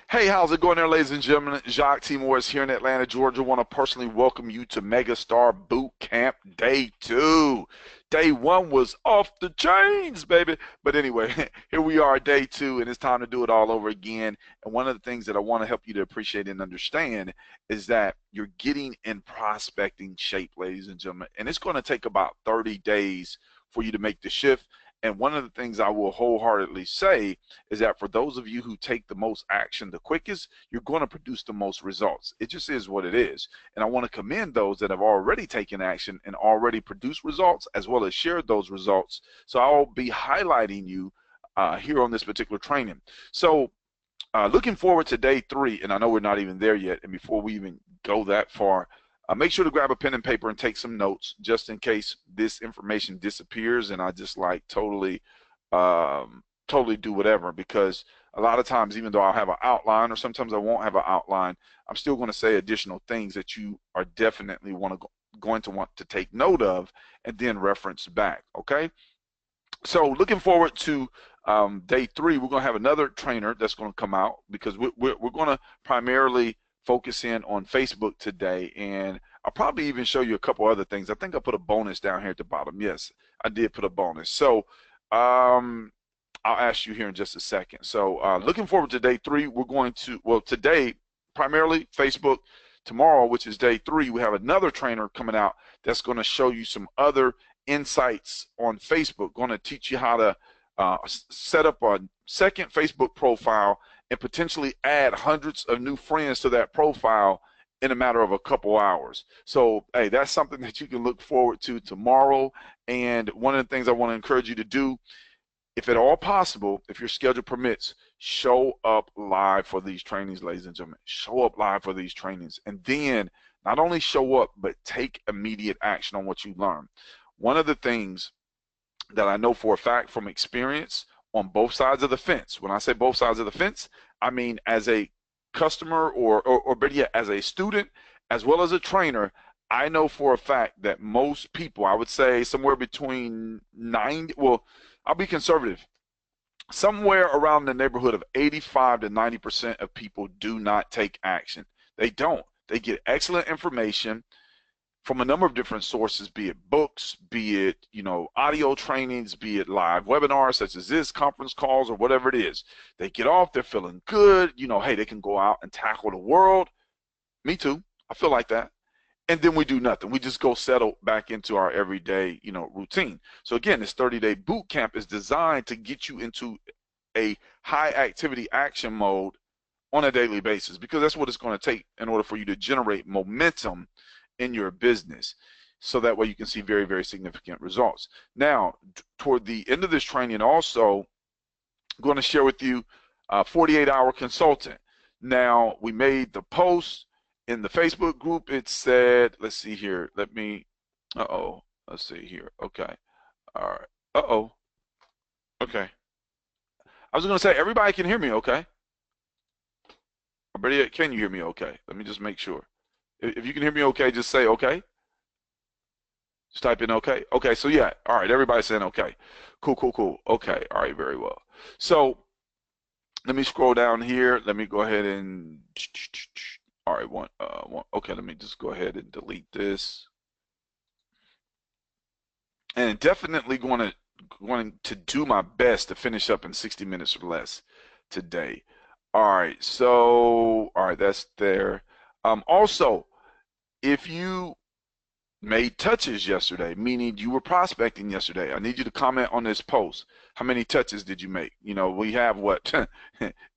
Hey, how's it going there, ladies and gentlemen? Jacques T. Morris here in Atlanta, Georgia. Want to personally welcome you to Megastar Boot Camp Day 2. Day 1 was off the chains, baby. But anyway, here we are, Day 2, and it's time to do it all over again. And one of the things that I want to help you to appreciate and understand is that you're getting in prospecting shape, ladies and gentlemen. And it's going to take about 30 days for you to make the shift. And one of the things I will wholeheartedly say is that for those of you who take the most action the quickest, you're going to produce the most results. It just is what it is. And I want to commend those that have already taken action and already produced results as well as shared those results. So I'll be highlighting you here on this particular training. So looking forward to day 3, and I know we're not even there yet. And before we even go that far, make sure to grab a pen and paper and take some notes just in case this information disappears and I just like totally do whatever, because a lot of times, even though I'll have an outline or sometimes I won't have an outline, I'm still going to say additional things that you are definitely going to want to take note of and then reference back. Okay, so looking forward to day 3. We're going to have another trainer that's going to come out because we're going to primarily focus in on Facebook today, and I'll probably even show you a couple other things. I think I put a bonus down here at the bottom. Yes, I did put a bonus. So I'll ask you here in just a second. So looking forward to day 3. We're going to, well, today primarily Facebook. Tomorrow, which is day 3, we have another trainer coming out that's going to show you some other insights on Facebook. Going to teach you how to set up a second Facebook profile and potentially add hundreds of new friends to that profile in a matter of a couple hours. So, hey, that's something that you can look forward to tomorrow. And one of the things I want to encourage you to do, if at all possible, if your schedule permits, show up live for these trainings, ladies and gentlemen. Show up live for these trainings. And then not only show up, but take immediate action on what you learn. One of the things that I know for a fact from experience on both sides of the fence, when I say both sides of the fence, I mean as a customer or better yet, as a student, as well as a trainer, I know for a fact that most people, I would say somewhere between 90, well, I'll be conservative, somewhere around the neighborhood of 85 to 90% of people do not take action. They don't. They get excellent information from a number of different sources, be it books, be it, audio trainings, be it live webinars such as this, conference calls, or whatever it is. They get off, they're feeling good, hey, they can go out and tackle the world. Me too. I feel like that. And then we do nothing. We just go settle back into our everyday, routine. So again, this 30-day boot camp is designed to get you into a high activity action mode on a daily basis, because that's what it's going to take in order for you to generate momentum in your business, so that way you can see very, very significant results. Now, toward the end of this training also, I'm going to share with you a 48-hour consultant. Now, we made the post in the Facebook group. It said, let's see here, let's see here. Okay, all right. Okay, I was going to say, everybody can hear me okay? Or can you hear me okay? Let me just make sure. If you can hear me okay, just say okay. Just type in okay. Okay, so yeah, all right, everybody's saying okay. Cool. Okay, all right, very well. So let me scroll down here. Let me go ahead and, all right, okay, let me just go ahead and delete this. And definitely going to do my best to finish up in 60 minutes or less today. All right, so, all right, that's there. Also, if you made touches yesterday, meaning you were prospecting yesterday, I need you to comment on this post. How many touches did you make? We have what?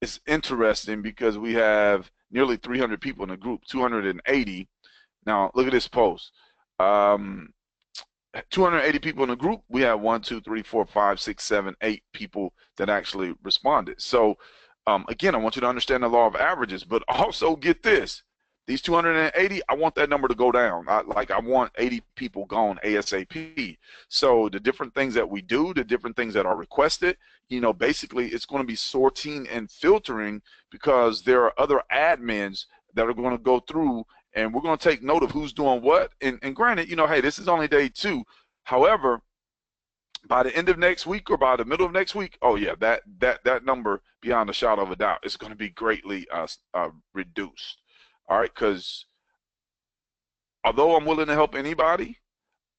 It's interesting because we have nearly 300 people in the group, 280. Now, look at this post. 280 people in the group. We have 1, 2, 3, 4, 5, 6, 7, 8 people that actually responded. So, again, I want you to understand the law of averages, but also get this. These 280, I want that number to go down. I want 80 people gone ASAP. So the different things that we do, the different things that are requested, basically it's going to be sorting and filtering, because there are other admins that are going to go through, and we're going to take note of who's doing what. And granted, hey, this is only day 2. However, by the end of next week or by the middle of next week, oh yeah, that number, beyond a shadow of a doubt, is going to be greatly reduced. All right, because although I'm willing to help anybody,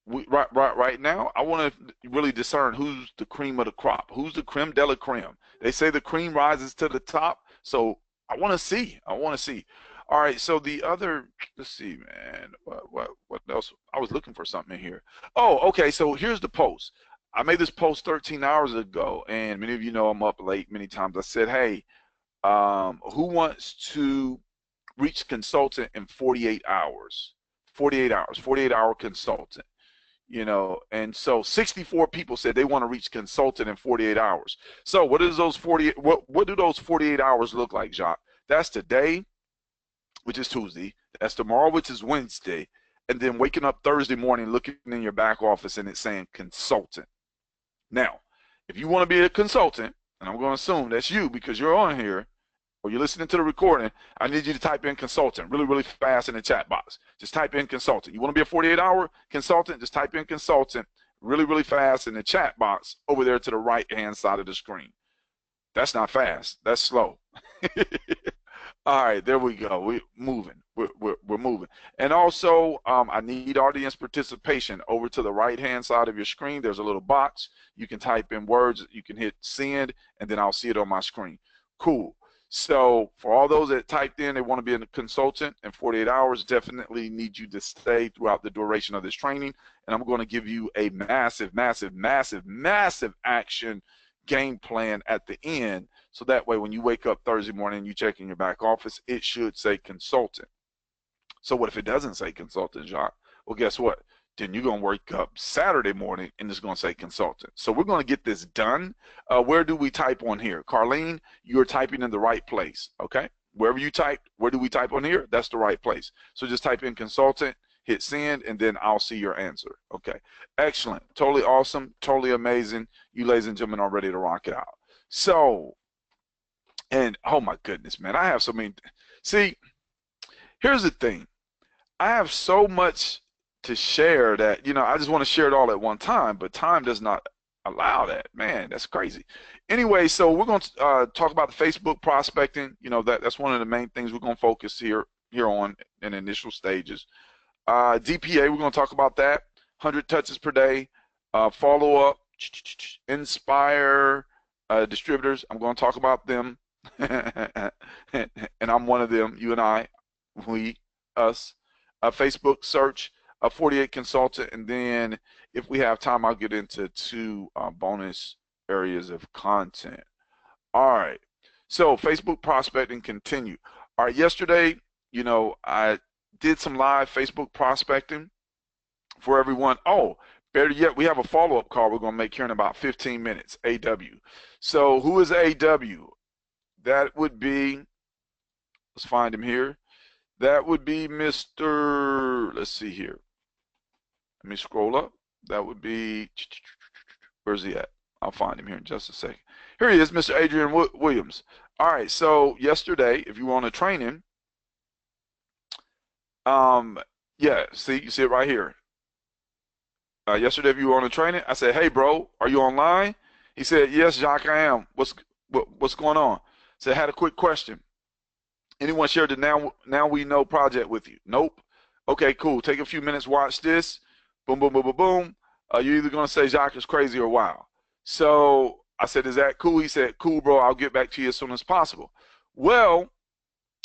right now, I want to really discern who's the cream of the crop, who's the creme de la creme. They say the cream rises to the top, so I want to see. I want to see. All right, so the other, let's see, man, what else? I was looking for something in here. Oh, okay, so here's the post. I made this post 13 hours ago, and many of you know I'm up late many times. I said, hey, who wants to reach consultant in 48 hours? 48 hours, 48-hour consultant. You know, and so 64 people said they want to reach consultant in 48 hours. So what is those 48? What do those 48 hours look like, Jacques? That's today, which is Tuesday. That's tomorrow, which is Wednesday, and then waking up Thursday morning, looking in your back office, and it's saying consultant. Now, if you want to be a consultant, and I'm going to assume that's you because you're on here, or you're listening to the recording, I need you to type in consultant really, really fast in the chat box. Just type in consultant. You want to be a 48-hour consultant? Just type in consultant really, really fast in the chat box over there to the right-hand side of the screen. That's not fast. That's slow. All right, there we go. We're moving. We're moving. And also, I need audience participation. Over to the right-hand side of your screen, there's a little box. You can type in words. You can hit send, and then I'll see it on my screen. Cool. So for all those that typed in they want to be a consultant in 48 hours, definitely need you to stay throughout the duration of this training. And I'm going to give you a massive, massive, massive, massive action game plan at the end. So that way when you wake up Thursday morning, you check in your back office, it should say consultant. So what if it doesn't say consultant, Jacques? Well, guess what? Then you're going to wake up Saturday morning and it's going to say consultant. So we're going to get this done. Where do we type on here? Carlene, you're typing in the right place, okay? Wherever you type, where do we type on here? That's the right place. So just type in consultant, hit send, and then I'll see your answer, okay? Excellent. Totally awesome. Totally amazing. You ladies and gentlemen are ready to rock it out. So, and oh my goodness, man, I have so many. See, here's the thing. I have so much to share that, you know, I just want to share it all at one time, but time does not allow that. Man, that's crazy. Anyway, so we're going to talk about the Facebook prospecting. You know, that's one of the main things we're going to focus here on in initial stages. DPA, we're going to talk about that. 100 touches per day. Follow up, Inspire distributors. I'm going to talk about them. And I'm one of them, you and I, we, us. Facebook search, 48 consultant, and then if we have time, I'll get into 2 bonus areas of content. All right, so Facebook prospecting continue. All right, yesterday, you know, I did some live Facebook prospecting for everyone. Oh, better yet, we have a follow-up call we're going to make here in about 15 minutes, AW. So who is AW? That would be, let's find him here. That would be Mr. Let's see here. Let me scroll up. That would be, where's he at? I'll find him here in just a second. Here he is, Mr. Adrian Williams. All right, so yesterday, if you want to train him, yeah, see, you see it right here. Yesterday, if you want to train it, I said, hey, bro, are you online? He said, yes, Jacques, I am. What's going on? I said, I had a quick question. Anyone shared the Now We Know project with you? Nope. Okay, cool. Take a few minutes, watch this. Boom, boom, boom, boom, boom. You're either going to say Jacques is crazy or wow. So I said, is that cool? He said, cool, bro. I'll get back to you as soon as possible. Well,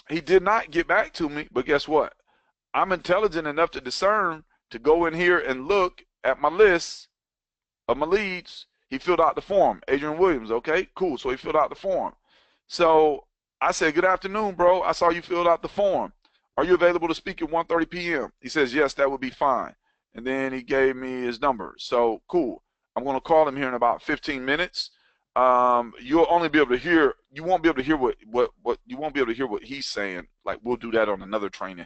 he did not get back to me, but guess what? I'm intelligent enough to discern to go in here and look at my list of my leads. He filled out the form. Adrian Williams, okay, cool. So he filled out the form. So I said, good afternoon, bro. I saw you filled out the form. Are you available to speak at 1:30 p.m.? He says, yes, that would be fine. And then he gave me his number. So cool. I'm going to call him here in about 15 minutes. You'll only be able to hear, you won't be able to hear what you won't be able to hear what he's saying. Like, we'll do that on another training.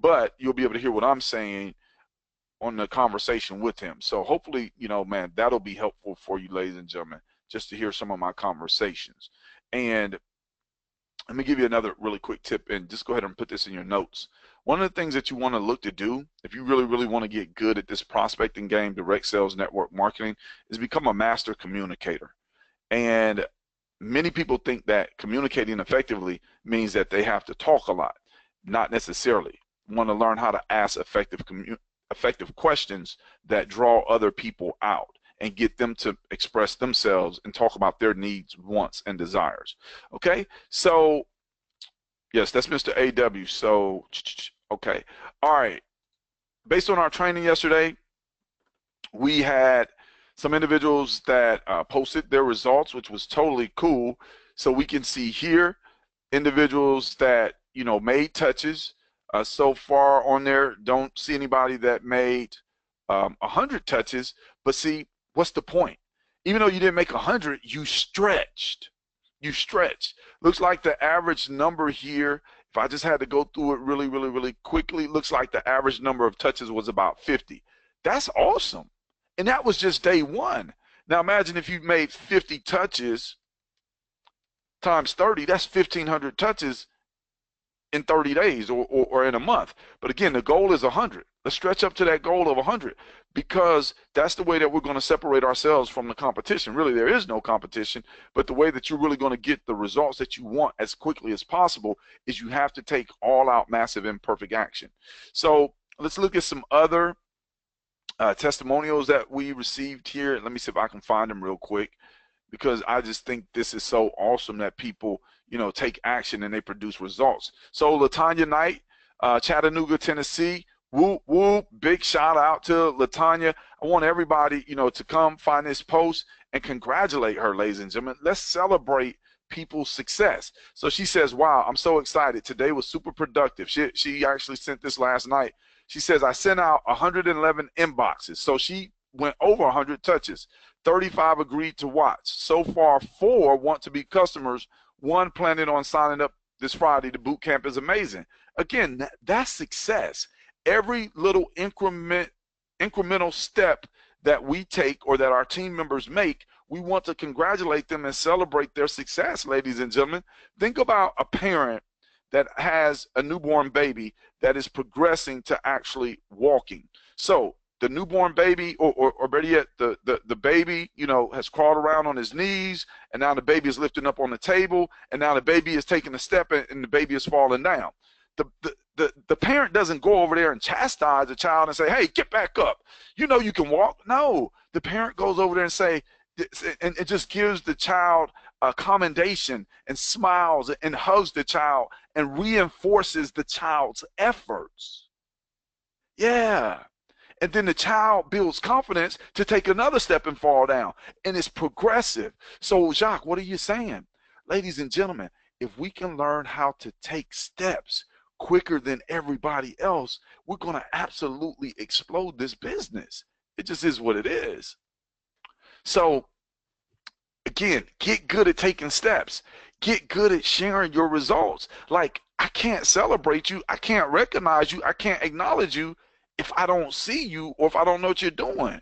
But you'll be able to hear what I'm saying on the conversation with him. So hopefully, you know, man, that'll be helpful for you, ladies and gentlemen, just to hear some of my conversations. And let me give you another really quick tip, and just go ahead and put this in your notes. One of the things that you want to look to do if you really, really want to get good at this prospecting game, direct sales, network marketing, is become a master communicator. And many people think that communicating effectively means that they have to talk a lot. Not necessarily. You want to learn how to ask effective questions that draw other people out and get them to express themselves and talk about their needs, wants, and desires. Okay, so yes, that's Mr. AW. So, okay, all right. Based on our training yesterday, we had some individuals that posted their results, which was totally cool. So we can see here individuals that made touches. So far on there, don't see anybody that made 100 touches. But see, what's the point? Even though you didn't make 100, you stretched. You stretched. Looks like the average number here, if I just had to go through it really, really, really quickly, looks like the average number of touches was about 50. That's awesome. And that was just day one. Now imagine if you made 50 touches times 30, that's 1,500 touches in 30 days or in a month. But again, the goal is 100. Let's stretch up to that goal of 100, because that's the way that we're going to separate ourselves from the competition. Really, there is no competition, but the way that you're really going to get the results that you want as quickly as possible is you have to take all-out, massive, imperfect action. So let's look at some other testimonials that we received here. Let me see if I can find them real quick, because I just think this is so awesome that people, take action and they produce results. So Latanya Knight, Chattanooga, Tennessee, whoop, whoop, big shout out to Latanya. I want everybody, to come find this post and congratulate her, ladies and gentlemen. Let's celebrate people's success. So she says, wow, I'm so excited. Today was super productive. She actually sent this last night. She says, I sent out 111 inboxes. So she went over 100 touches. 35 agreed to watch. So far, 4 want to be customers. 1 planning on signing up this Friday. The boot camp is amazing. Again, that's success. Every little incremental step that we take or that our team members make, we want to congratulate them and celebrate their success, ladies and gentlemen. Think about a parent that has a newborn baby that is progressing to actually walking. So the newborn baby, or better yet, the baby, has crawled around on his knees, and now the baby is lifting up on the table, and now the baby is taking a step, and the baby is falling down. The parent doesn't go over there and chastise the child and say, hey, get back up. You can walk. No, the parent goes over there and say, and it just gives the child a commendation and smiles and hugs the child and reinforces the child's efforts. Yeah. And then the child builds confidence to take another step and fall down. And it's progressive. So, Jacques, what are you saying? Ladies and gentlemen, if we can learn how to take steps quicker than everybody else, we're going to absolutely explode this business. It just is what it is. So, again, get good at taking steps. Get good at sharing your results. Like, I can't celebrate you. I can't recognize you. I can't acknowledge you if I don't see you or if I don't know what you're doing,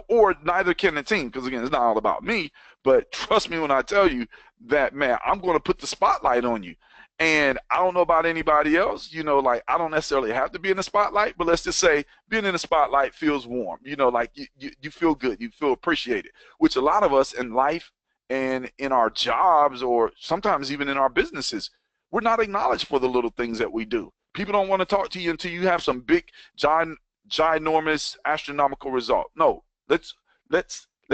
or neither can the team, because again, it's not all about me, but trust me when I tell you that, man, I'm going to put the spotlight on you. And I don't know about anybody else, like I don't necessarily have to be in the spotlight, but let's just say being in the spotlight feels warm, like you feel good, you feel appreciated, which a lot of us in life and in our jobs or sometimes even in our businesses, we're not acknowledged for the little things that we do. People don't want to talk to you until you have some big, ginormous, astronomical result. No, let's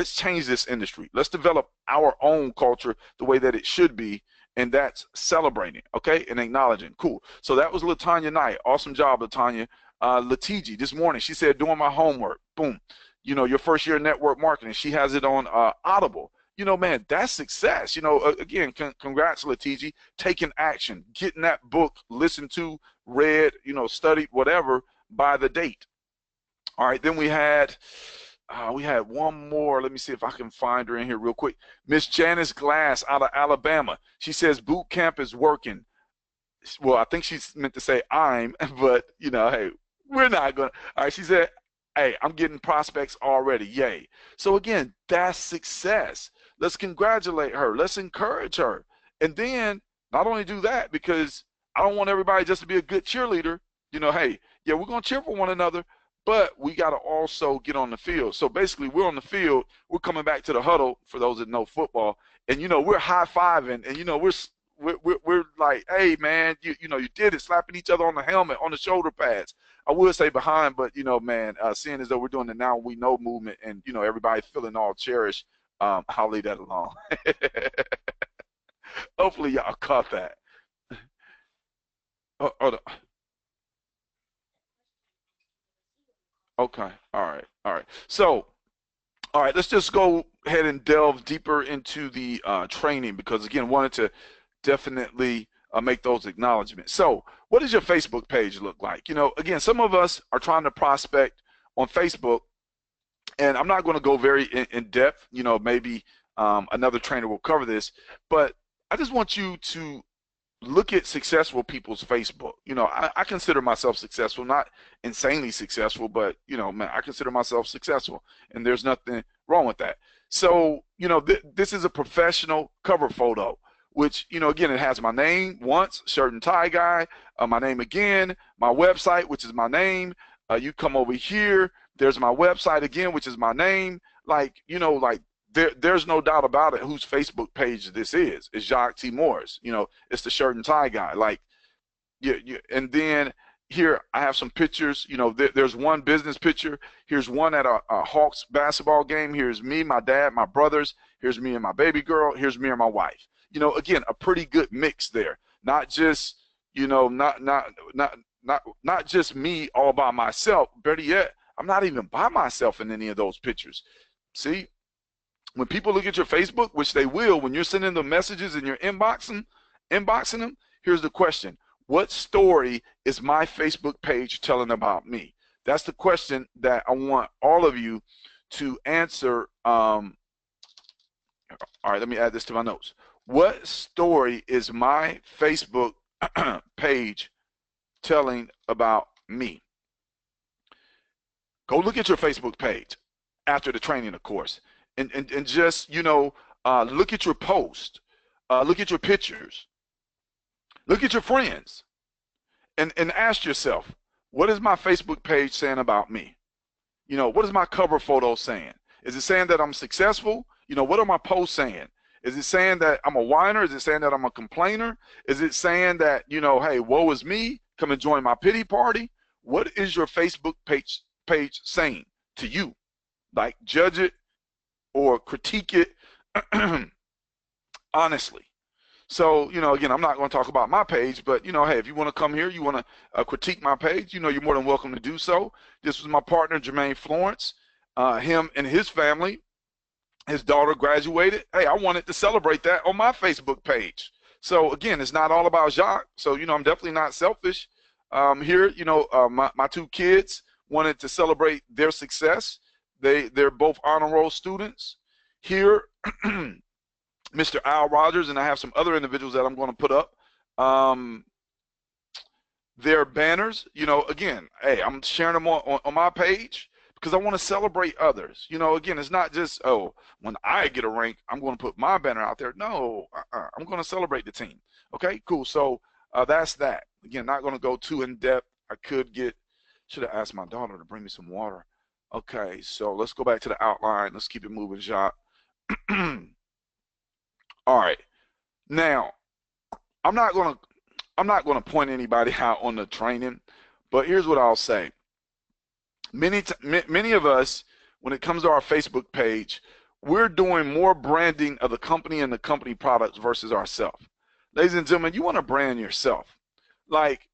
change this industry. Let's develop our own culture the way that it should be, and that's celebrating, okay, and acknowledging. Cool. So that was Latanya Knight. Awesome job, Latanya. Latiji, this morning, she said, doing my homework. Boom. Your first year in network marketing. She has it on Audible. Man, that's success. Again, congrats, Latiji, taking action, getting that book listened to, read, studied, whatever, by the date. All right, then we had one more. Let me see if I can find her in here real quick. Miss Janice Glass out of Alabama. She says boot camp is working. Well, I think she's meant to say I'm, but, hey, we're not going to. All right, she said, hey, I'm getting prospects already. Yay. So, again, that's success. Let's congratulate her. Let's encourage her. And then Not only do that, because I don't want everybody just to be a good cheerleader. Hey, yeah, we're going to cheer for one another, but we got to also get on the field. So basically, we're on the field. We're coming back to the huddle, for those that know football, and we're high-fiving, and we're like, hey, man, you did it, slapping each other on the helmet, on the shoulder pads. I would say behind, but man, seeing as though we're doing the now we know movement, and everybody feeling all cherished, I'll leave that alone. Hopefully y'all caught that. Oh, okay. All right. So, all right, let's just go ahead and delve deeper into the training, because again, wanted to definitely make those acknowledgments. So, what does your Facebook page look like? Again, some of us are trying to prospect on Facebook, and I'm not going to go very in depth. Maybe another trainer will cover this, but I just want you to look at successful people's Facebook. I consider myself successful, not insanely successful, but man, I consider myself successful, and there's nothing wrong with that. So, this is a professional cover photo, which, again, it has my name once, shirt and tie guy, my name again, my website, which is my name. You come over here, there's my website again, which is my name. Like, there's no doubt about it whose Facebook page this is. It's Jacques T. Morris. It's the shirt and tie guy. Like, and then here I have some pictures. There's one business picture. Here's one at a Hawks basketball game. Here's me, my dad, my brothers. Here's me and my baby girl. Here's me and my wife. Again, a pretty good mix there. Not just, not just me all by myself. Better yet, I'm not even by myself in any of those pictures. See? When people look at your Facebook, which they will, when you're sending them messages and you're inboxing them, here's the question. What story is my Facebook page telling about me? That's the question that I want all of you to answer. All right, let me add this to my notes. What story is my Facebook page telling about me? Go look at your Facebook page after the training, of course. And just, look at your post, look at your pictures, look at your friends, and ask yourself, what is my Facebook page saying about me? What is my cover photo saying? Is it saying that I'm successful? What are my posts saying? Is it saying that I'm a whiner? Is it saying that I'm a complainer? Is it saying that, hey, woe is me, come and join my pity party? What is your Facebook page saying to you? Like, judge it or critique it honestly. So, again, I'm not going to talk about my page, but, hey, if you want to come here, you want to critique my page, you're more than welcome to do so. This was my partner, Jermaine Florence. Him and his family, his daughter graduated. Hey, I wanted to celebrate that on my Facebook page. So, again, it's not all about Jacques. So, I'm definitely not selfish. Here, my two kids wanted to celebrate their success. They're both honor roll students. Here, Mr. Al Rogers, and I have some other individuals that I'm going to put up. Their banners, again, hey, I'm sharing them on my page because I want to celebrate others. Again, it's not just, oh, when I get a rank, I'm going to put my banner out there. No, I'm going to celebrate the team. Okay, cool. So that's that. Again, not going to go too in depth. Should have asked my daughter to bring me some water. Okay, so let's go back to the outline. Let's keep it moving, Jacques. All right. Now, I'm not gonna point anybody out on the training, but here's what I'll say. Many of us, when it comes to our Facebook page, we're doing more branding of the company and the company products versus ourselves. Ladies and gentlemen, you want to brand yourself. Like,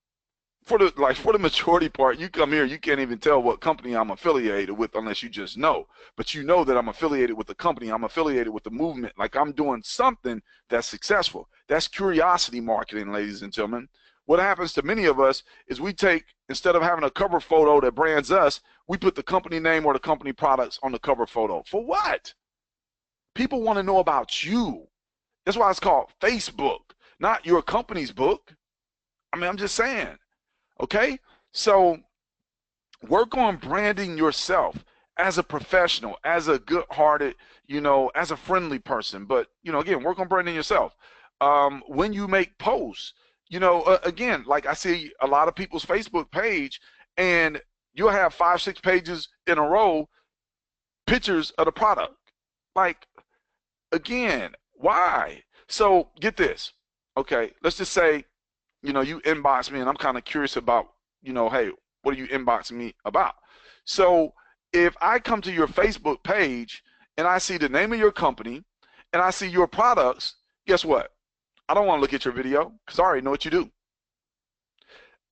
for the majority part, you come here, you can't even tell what company I'm affiliated with unless you just know. But you know that I'm affiliated with the company, I'm affiliated with the movement, like I'm doing something that's successful. That's curiosity marketing, ladies and gentlemen. What happens to many of us is we take, instead of having a cover photo that brands us, we put the company name or the company products on the cover photo. For what? People want to know about you. That's why it's called Facebook, not your company's book. I mean, I'm just saying. Okay, so work on branding yourself as a professional, as a good-hearted, as a friendly person. But, again, work on branding yourself. when you make posts. Again, like I see a lot of people's Facebook page, and you'll have 5, 6 pages in a row, pictures of the product. Like, again, why? So get this. Okay, let's just say, you inbox me and I'm kind of curious about, hey, what are you inboxing me about? So if I come to your Facebook page and I see the name of your company and I see your products, guess what? I don't want to look at your video because I already know what you do.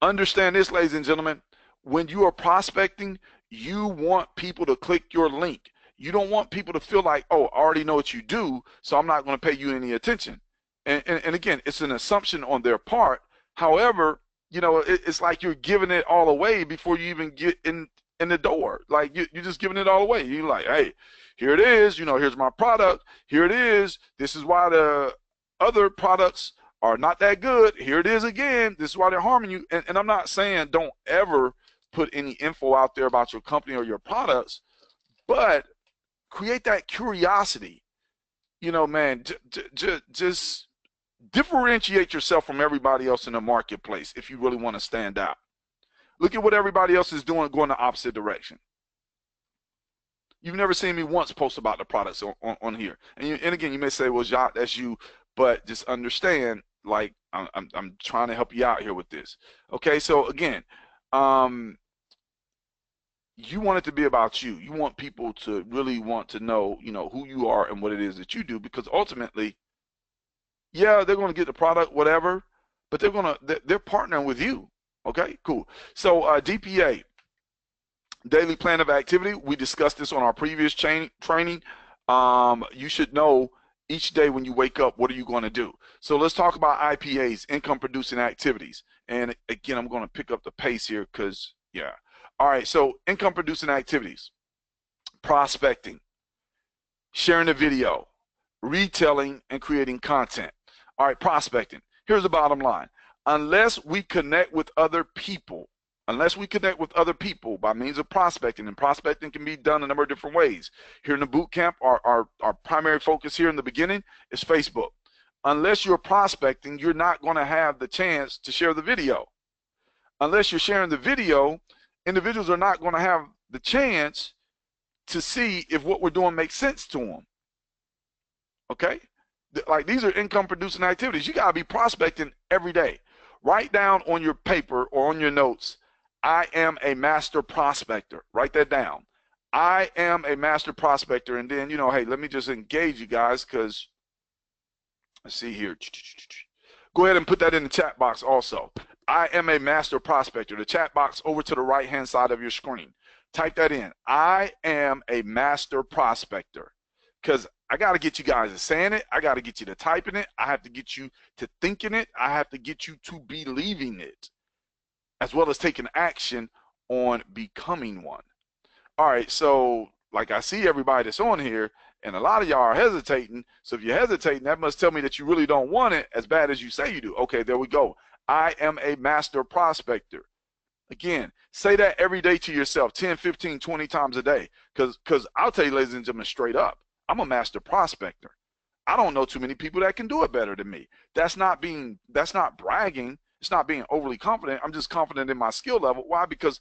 Understand this, ladies and gentlemen. When you are prospecting, you want people to click your link. You don't want people to feel like, oh, I already know what you do, so I'm not going to pay you any attention. And again, it's an assumption on their part. However, it's like you're giving it all away before you even get in the door. Like you're just giving it all away. You're like, hey, here it is. Here's my product. Here it is. This is why the other products are not that good. Here it is again. This is why they're harming you. And I'm not saying don't ever put any info out there about your company or your products, but create that curiosity. Man, just differentiate yourself from everybody else in the marketplace if you really want to stand out. Look at what everybody else is doing, going the opposite direction. You've never seen me once post about the products on here. And again, you may say, well, Jacques, that's you, but just understand, like, I'm trying to help you out here with this. Okay, so again, you want it to be about you. You want people to really want to know, who you are and what it is that you do, because ultimately, yeah, they're going to get the product, whatever, but they're partnering with you. Okay, cool. So DPA, daily plan of activity. We discussed this on our previous training. You should know each day when you wake up, what are you going to do? So let's talk about IPAs, income producing activities. And again, I'm going to pick up the pace here because, yeah. All right, so income producing activities, prospecting, sharing a video, retailing, and creating content. All right, prospecting. Here's the bottom line. Unless we connect with other people by means of prospecting, and prospecting can be done a number of different ways. Here in the boot camp, our primary focus here in the beginning is Facebook. Unless you're prospecting, you're not going to have the chance to share the video. Unless you're sharing the video, individuals are not going to have the chance to see if what we're doing makes sense to them. Okay? Like, these are income producing activities. You got to be prospecting every day. Write down on your paper or on your notes, I am a master prospector. Write that down. I am a master prospector. And then, hey, let me just engage you guys, because let's see here. Go ahead and put that in the chat box also. I am a master prospector. The chat box over to the right-hand side of your screen. Type that in. I am a master prospector. Because I got to get you guys to saying it. I got to get you to typing it. I have to get you to thinking it. I have to get you to believing it, as well as taking action on becoming one. All right, so like, I see everybody that's on here, and a lot of y'all are hesitating. So if you're hesitating, that must tell me that you really don't want it as bad as you say you do. Okay, there we go. I am a master prospector. Again, say that every day to yourself, 10, 15, 20 times a day. Because I'll tell you, ladies and gentlemen, straight up, I'm a master prospector. I don't know too many people that can do it better than me. That's not bragging. It's not being overly confident. I'm just confident in my skill level. Why? Because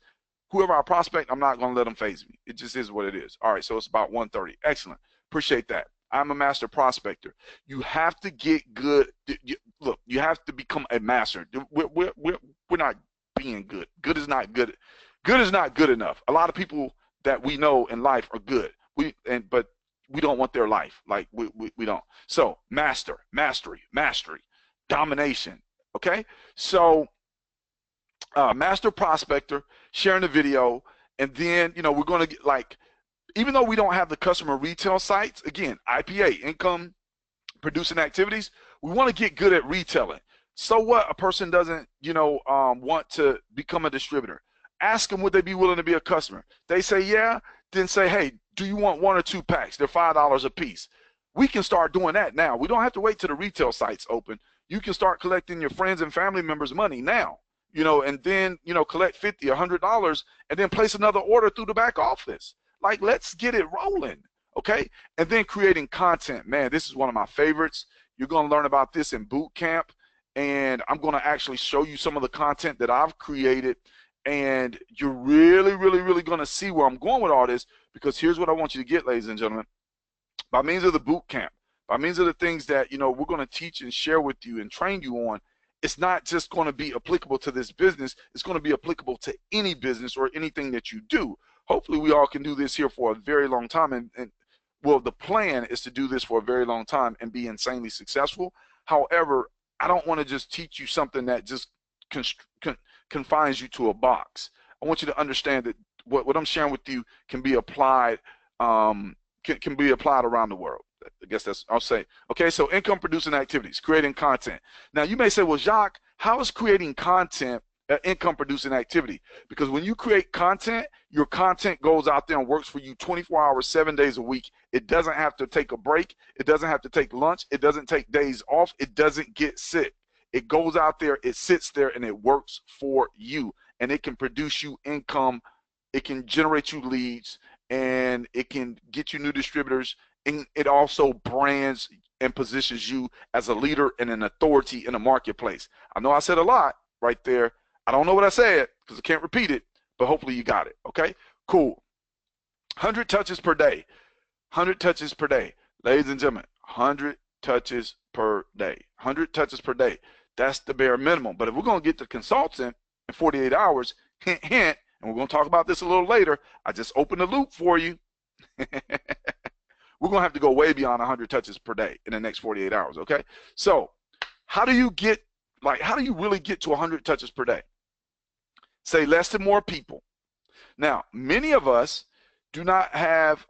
whoever I prospect, I'm not going to let them phase me. It just is what it is. All right, so it's about 1:30. Excellent. Appreciate that. I'm a master prospector. You have to get good. Look, you have to become a master. We're not being good. Good is not good. Good is not good enough. A lot of people that we know in life are good. But we don't want their life. Like, we don't. So mastery, domination. Okay? So master prospector, sharing the video, and then, we're going to get, like, even though we don't have the customer retail sites, again, IPA, income producing activities, we want to get good at retailing. So what? A person doesn't, want to become a distributor. Ask them, would they be willing to be a customer? They say, yeah. Then say, hey, do you want 1 or 2 packs? They're $5 a piece. We can start doing that now. We don't have to wait till the retail sites open. You can start collecting your friends and family members' money now, and then, collect $50, $100, and then place another order through the back office. Like, let's get it rolling, okay? And then creating content. Man, this is one of my favorites. You're going to learn about this in boot camp, and I'm going to actually show you some of the content that I've created, and you're really, really, really going to see where I'm going with all this, because here's what I want you to get, ladies and gentlemen. By means of the boot camp, by means of the things that, we're going to teach and share with you and train you on, it's not just going to be applicable to this business. It's going to be applicable to any business or anything that you do. Hopefully we all can do this here for a very long time, and well, the plan is to do this for a very long time and be insanely successful. However, I don't want to just teach you something that just confines you to a box. I want you to understand that what I'm sharing with you can be applied, can be applied around the world. I guess I'll say. Okay, so income producing activities, creating content. Now you may say, well, Jacques, how is creating content an income producing activity? Because when you create content, your content goes out there and works for you 24 hours, 7 days a week. It doesn't have to take a break. It doesn't have to take lunch. It doesn't take days off. It doesn't get sick. It goes out there, it sits there, and it works for you. And it can produce you income. It can generate you leads, and it can get you new distributors. And it also brands and positions you as a leader and an authority in the marketplace. I know I said a lot right there. I don't know what I said because I can't repeat it, but hopefully you got it. Okay, cool. 100 touches per day. 100 touches per day. Ladies and gentlemen, 100 touches per day. 100 touches per day. That's the bare minimum. But if we're going to get the consultant in 48 hours, hint, hint, and we're going to talk about this a little later, I just opened the loop for you. We're going to have to go way beyond 100 touches per day in the next 48 hours, okay? So how do you really get to 100 touches per day? Say less to more people. Now, many of us do not have,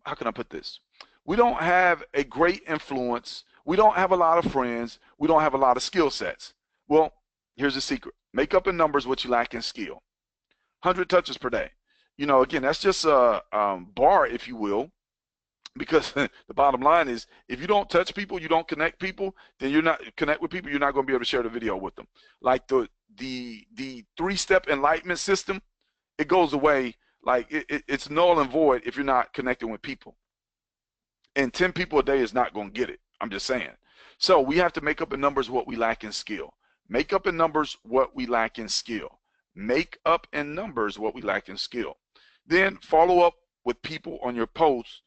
how can I put this? We don't have a great influence. We don't have a lot of friends. We don't have a lot of skill sets. Well, here's the secret. Make up in numbers what you lack in skill. 100 touches per day. Again, that's just a bar, if you will, because the bottom line is if you don't touch people, you don't connect people, then you're not connect with people, you're not going to be able to share the video with them. Like the 3-step enlightenment system, it goes away. Like it's null and void if you're not connecting with people. And 10 people a day is not going to get it. I'm just saying. So we have to make up in numbers what we lack in skill. Make up in numbers what we lack in skill. Make up in numbers what we lack in skill. Then follow up with people on your posts,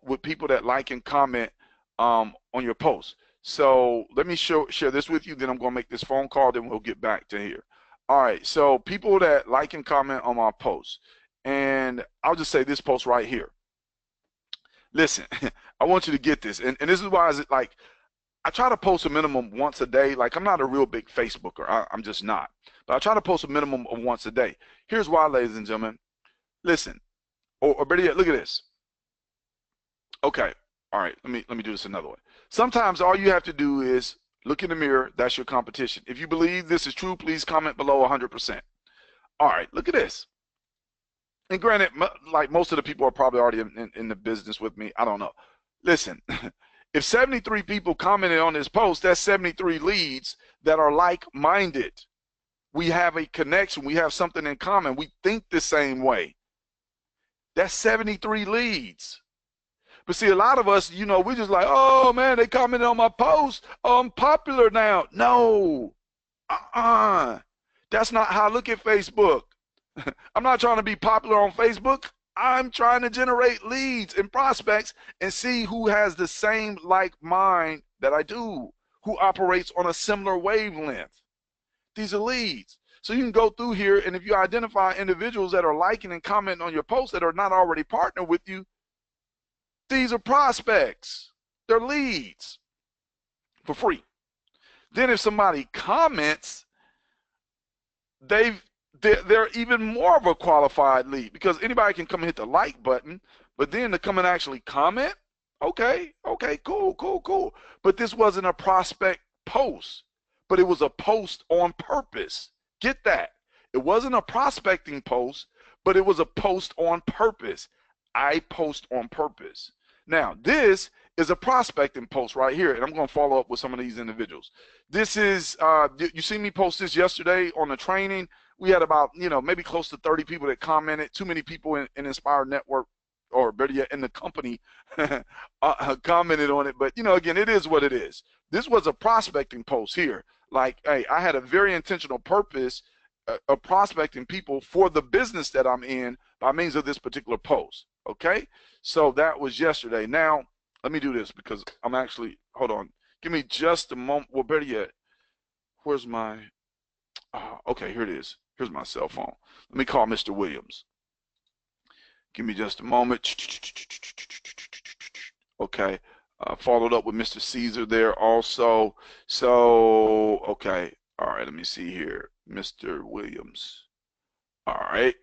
with people that like and comment on your posts. So let me share this with you, then I'm going to make this phone call, then we'll get back to here. All right, so people that like and comment on my posts, and I'll just say this post right here. Listen, I want you to get this, and this is why I try to post a minimum once a day. Like, I'm not a real big Facebooker. I'm just not. But I try to post a minimum of once a day. Here's why, ladies and gentlemen. Listen, or better yet, look at this. Okay, all right, let me do this another way. Sometimes all you have to do is look in the mirror. That's your competition. If you believe this is true, please comment below 100%. All right, look at this. And granted, like most of the people are probably already in the business with me. I don't know. Listen, if 73 people commented on this post, that's 73 leads that are like-minded. We have a connection. We have something in common. We think the same way. That's 73 leads. But see, a lot of us, we're just like, oh, man, they commented on my post. Oh, I'm popular now. No. That's not how I look at Facebook. I'm not trying to be popular on Facebook. I'm trying to generate leads and prospects and see who has the same like mind that I do, who operates on a similar wavelength. These are leads. So you can go through here, and if you identify individuals that are liking and commenting on your posts that are not already partnered with you, these are prospects. They're leads for free. Then if somebody comments, they're even more of a qualified lead, because anybody can come and hit the like button, but then to come and actually comment, okay, cool. But this wasn't a prospect post, but it was a post on purpose. Get that? It wasn't a prospecting post, but it was a post on purpose. I post on purpose. Now, this is a prospecting post right here, and I'm going to follow up with some of these individuals. This is, you see me post this yesterday on the training. We had about, maybe close to 30 people that commented. Too many people in Inspired Network or better yet, in the company commented on it. But, you know, again, it is what it is. This was a prospecting post here. Like, hey, I had a very intentional purpose of prospecting people for the business that I'm in by means of this particular post. Okay, so that was yesterday. Now, let me do this because I'm actually, hold on. Give me just a moment. Well, better yet, where's my, okay, here it is. Here's my cell phone. Let me call Mr. Williams. Give me just a moment. Okay, followed up with Mr. Caesar there also. So, okay, all right, let me see here. Mr. Williams. All right,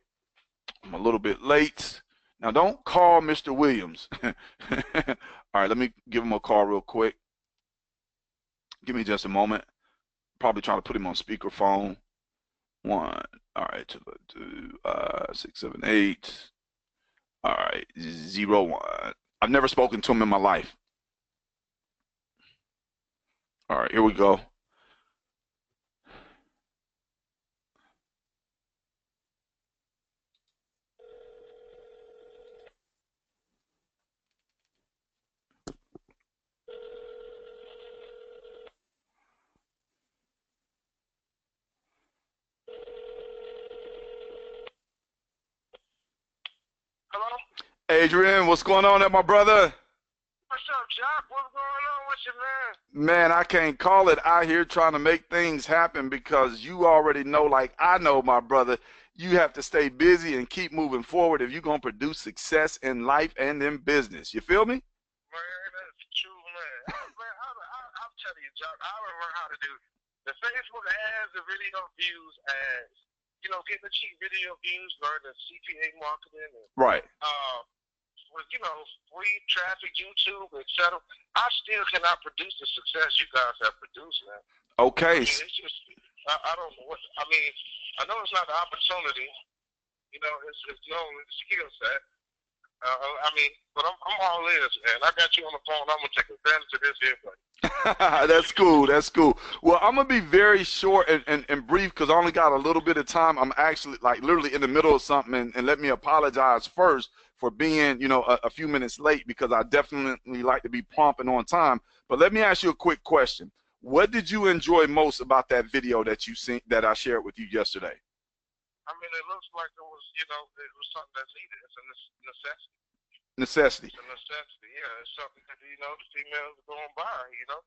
I'm a little bit late. Now, don't call Mr. Williams. All right, let me give him a call real quick. Give me just a moment. Probably trying to put him on speakerphone. All right, 678. All right, 01. I've never spoken to him in my life. All right, here we go. Hello? Adrian, what's going on there, my brother? What's up, Jock? What's going on with you, man? Man, I can't call it out here trying to make things happen because you already know, like I know, my brother, you have to stay busy and keep moving forward if you're going to produce success in life and in business. You feel me? Man, that's true, man. I'll tell you, Jock, I don't learn how to do the Facebook ads, the video views ads. You know, getting the cheap video views, learning CPA marketing, and, Right. with, you know, free traffic, YouTube, etc. I still cannot produce the success you guys have produced, man. Okay. I mean, it's just, I don't know what, I mean, I know it's not the opportunity, you know, it's the only skill set. I mean, but I'm all ears, man. I got you on the phone. I'm gonna take advantage of this here, buddy. That's cool. That's cool. Well, I'm going to be very short and brief because I only got a little bit of time. I'm actually like literally in the middle of something, and let me apologize first for being, you know, a few minutes late because I definitely like to be prompt and on time. But let me ask you a quick question. What did you enjoy most about that video that you seen that I shared with you yesterday? I mean, it looks like it was, you know, it was something that's needed. It's a necessity. Necessity. It's a necessity, yeah. It's something that, you know, the females are going to buy, you know.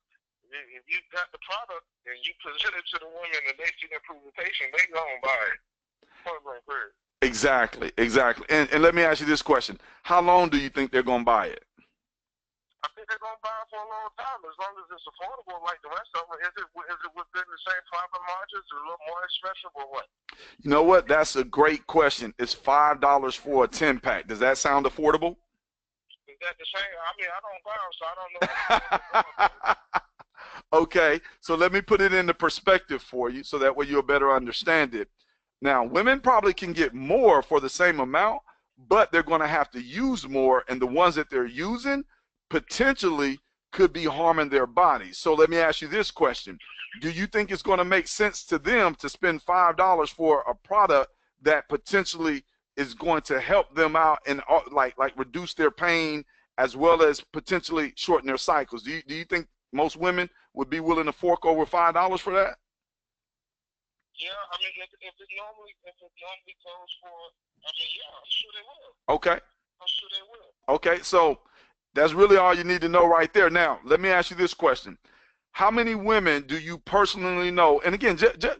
If you got the product and you present it to the women and they see the presentation, they going to buy it. Point blank period. Exactly, exactly. And let me ask you this question. How long do you think they're going to buy it? I think they're going to buy it for a long time as long as it's affordable like the rest of them. Is it within the same profit margins, a little more expensive, or what? You know what? That's a great question. It's $5 for a 10-pack. Does that sound affordable? Is that the same? I mean, I don't buy them, so I don't know. Okay, so let me put it into perspective for you so that way you'll better understand it. Now, women probably can get more for the same amount, but they're going to have to use more, and the ones that they're using potentially could be harming their bodies. So let me ask you this question. Do you think it's going to make sense to them to spend $5 for a product that potentially is going to help them out and like reduce their pain as well as potentially shorten their cycles? Do you think most women would be willing to fork over $5 for that? Yeah, I mean, if it normally goes for, I mean, yeah, I'm sure they will. Okay. I'm sure they will. Okay, so that's really all you need to know right there. Now, let me ask you this question. How many women do you personally know? And again,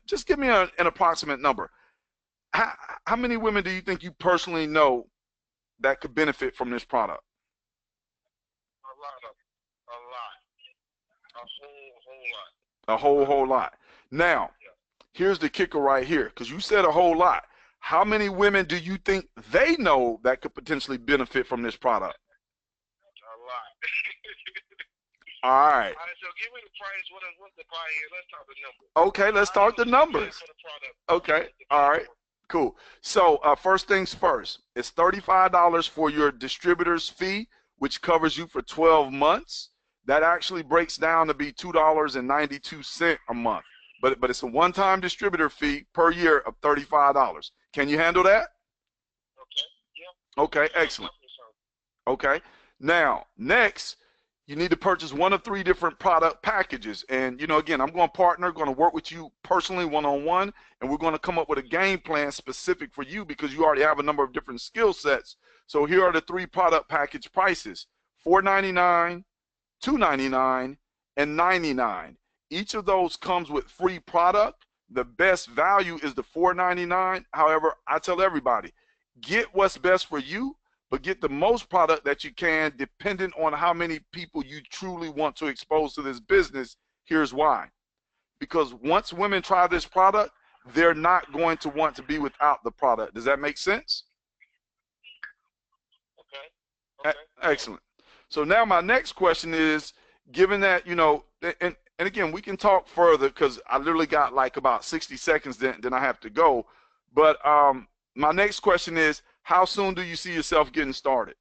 just give me an approximate number. How many women do you think you personally know that could benefit from this product? A lot of them. A lot. A whole lot. A whole lot. Now, here's the kicker right here, because you said a whole lot. How many women do you think they know that could potentially benefit from this product? A lot. All right. All right, so give me the price. What's the price here? Let's talk the numbers. Okay, let's talk the numbers. Okay, all right, cool. So first things first, it's $35 for your distributor's fee, which covers you for 12 months. That actually breaks down to be $2.92 a month. But it's a one-time distributor fee per year of $35. Can you handle that? Okay, yeah. Okay, excellent. Okay. Now, next, you need to purchase one of 3 different product packages. And, you know, again, I'm going to partner, going to work with you personally one-on-one, and we're going to come up with a game plan specific for you because you already have a number of different skill sets. So here are the 3 product package prices: $4.99, $2.99, and $99. Each of those comes with free product. The best value is the $4.99. However, I tell everybody, get what's best for you, but get the most product that you can depending on how many people you truly want to expose to this business. Here's why. Because once women try this product, they're not going to want to be without the product. Does that make sense? Okay. Excellent. So now my next question is, given that, you know, and again, we can talk further because I literally got like about 60 seconds, then I have to go. But my next question is, how soon do you see yourself getting started?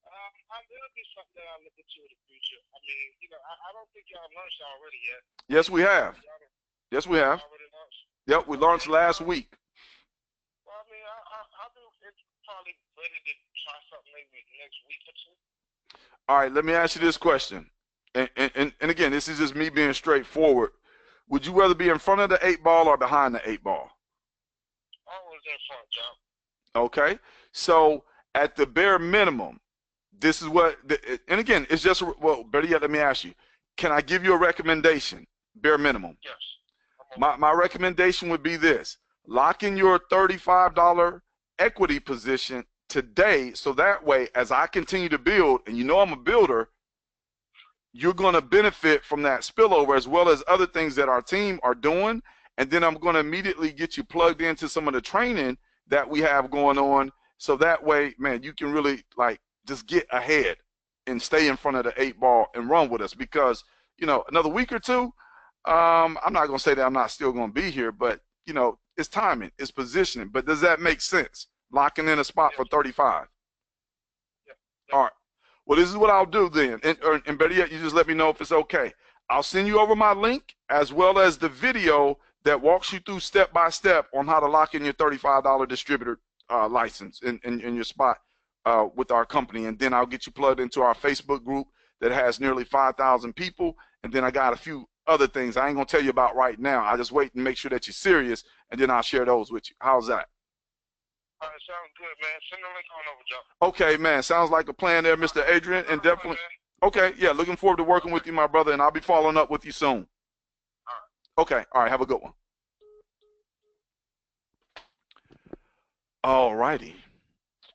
That'll be something that I'll look into in the future. I mean, you know, I don't think y'all launched already yet. Yes, we have. Yes, we have. Yep, we launched last week. Well, I mean, I'll be probably ready to try something maybe next week or 2. All right, let me ask you this question. And again, this is just me being straightforward. Would you rather be in front of the 8 ball or behind the 8 ball? Always in front, John. Okay, so at the bare minimum, this is what, and again, it's just, well, better yet, let me ask you, can I give you a recommendation, bare minimum? Yes. My recommendation would be this: lock in your $35 equity position today, so that way, as I continue to build, and you know I'm a builder, you're going to benefit from that spillover as well as other things that our team are doing. And then I'm going to immediately get you plugged into some of the training that we have going on. So that way, man, you can really like just get ahead and stay in front of the 8 ball and run with us, because, you know, another week or 2, I'm not going to say that I'm not still going to be here, but, you know, it's timing, it's positioning. But does that make sense? Locking in a spot for 35. All right. Well, this is what I'll do then, and better yet, you just let me know if it's okay. I'll send you over my link as well as the video that walks you through step by step on how to lock in your $35 distributor license in your spot with our company. And then I'll get you plugged into our Facebook group that has nearly 5,000 people. And then I got a few other things I ain't gonna tell you about right now. I just wait and make sure that you're serious, and then I'll share those with you. How's that? All right, sounds good, man. Send the link on over, Joe. Okay, man. Sounds like a plan there, Mr. Adrian, and definitely. Okay, yeah, looking forward to working with you, my brother, and I'll be following up with you soon. Okay, all right, have a good one. All righty.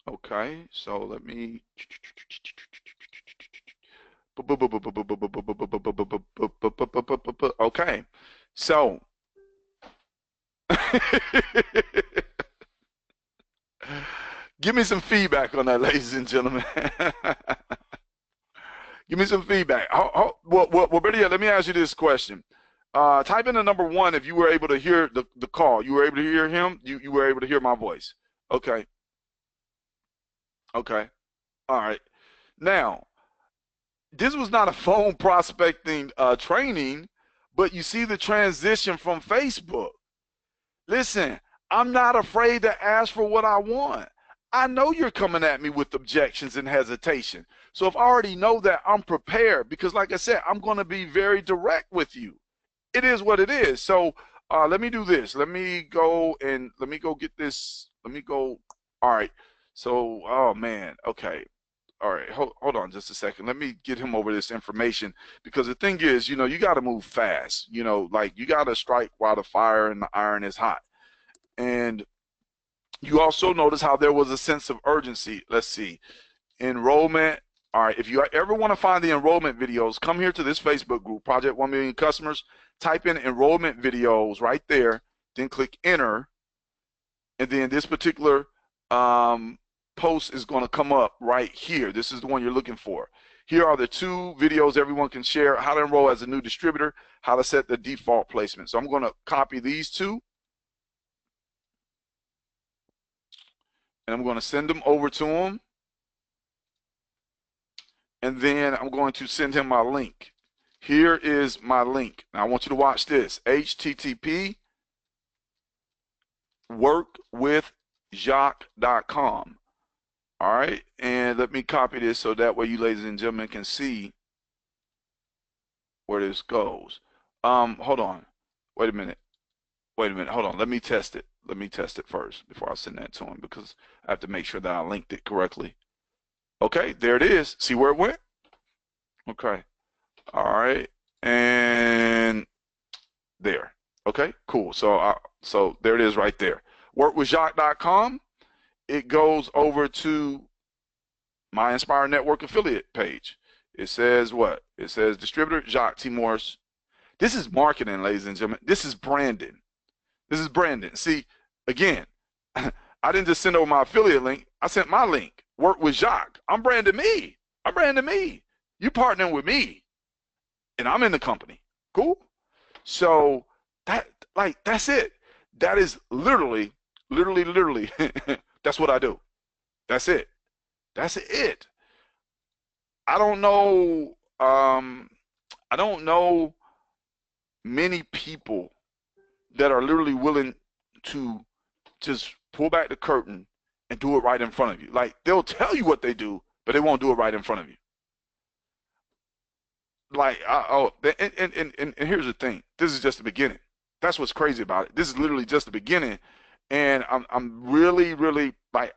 Okay, so let me. Okay, so. Give me some feedback on that, ladies and gentlemen. Give me some feedback. Well, better yet, let me ask you this question. Type in the number 1 if you were able to hear the call. You were able to hear him? You were able to hear my voice. Okay. Okay. All right. Now, this was not a phone prospecting training, but you see the transition from Facebook. Listen, I'm not afraid to ask for what I want. I know you're coming at me with objections and hesitation. So if I already know that, I'm prepared, because like I said, I'm going to be very direct with you. It is what it is. So let me do this. Let me go get this. Let me go. All right. So, oh man. Okay. All right. Hold on just a second. Let me get him over this information, because the thing is, you know, you got to move fast. You know, like you got to strike while the fire and the iron is hot. And you also notice how there was a sense of urgency. Let's see. Enrollment. All right. If you ever want to find the enrollment videos, come here to this Facebook group, Project 1 Million Customers. Type in enrollment videos right there. Then click enter. And then this particular post is going to come up right here. This is the one you're looking for. Here are the 2 videos everyone can share: how to enroll as a new distributor, how to set the default placement. So I'm going to copy these 2. And I'm going to send them over to him. And then I'm going to send him my link. Here is my link. Now I want you to watch this. http workwithjacques.com. All All right, and let me copy this so that way you ladies and gentlemen can see where this goes. Hold on. Wait a minute. Wait a minute. Hold on. Let me test it. Let me test it first before I send that to him because I have to make sure that I linked it correctly. Okay, there it is. See where it went? Okay. All right. And there. Okay, cool. So there it is right there. Workwithjacques.com. It goes over to my Inspire Network affiliate page. It says what? It says distributor Jacques T. Morris. This is marketing, ladies and gentlemen. This is branding. This is branding. See, again, I didn't just send over my affiliate link. I sent my link. Work with Jacques. I'm branding me. I'm branding me. You partnering with me, and I'm in the company. Cool. So that's it. That is literally. That's what I do. That's it. That's it. I don't know. I don't know many people that are literally willing to just pull back the curtain and do it right in front of you. Like they'll tell you what they do, but they won't do it right in front of you. Like and here's the thing. This is just the beginning. That's what's crazy about it. This is literally just the beginning, and I'm really like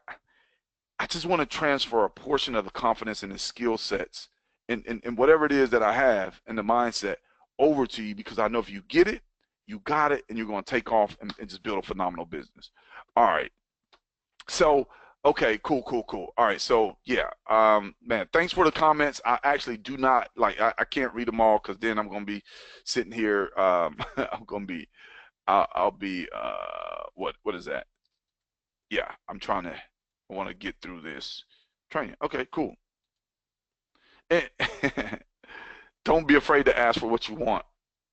I just want to transfer a portion of the confidence and the skill sets and whatever it is that I have and the mindset over to you because I know if you get it, you got it, and you're going to take off and just build a phenomenal business. All right. So, okay, cool. All right. So, yeah, man, thanks for the comments. I actually do not, like, I can't read them all because then I'm going to be sitting here. I'm going to be, I'll be, what is that? Yeah, I want to get through this training. Okay, cool. And don't be afraid to ask for what you want.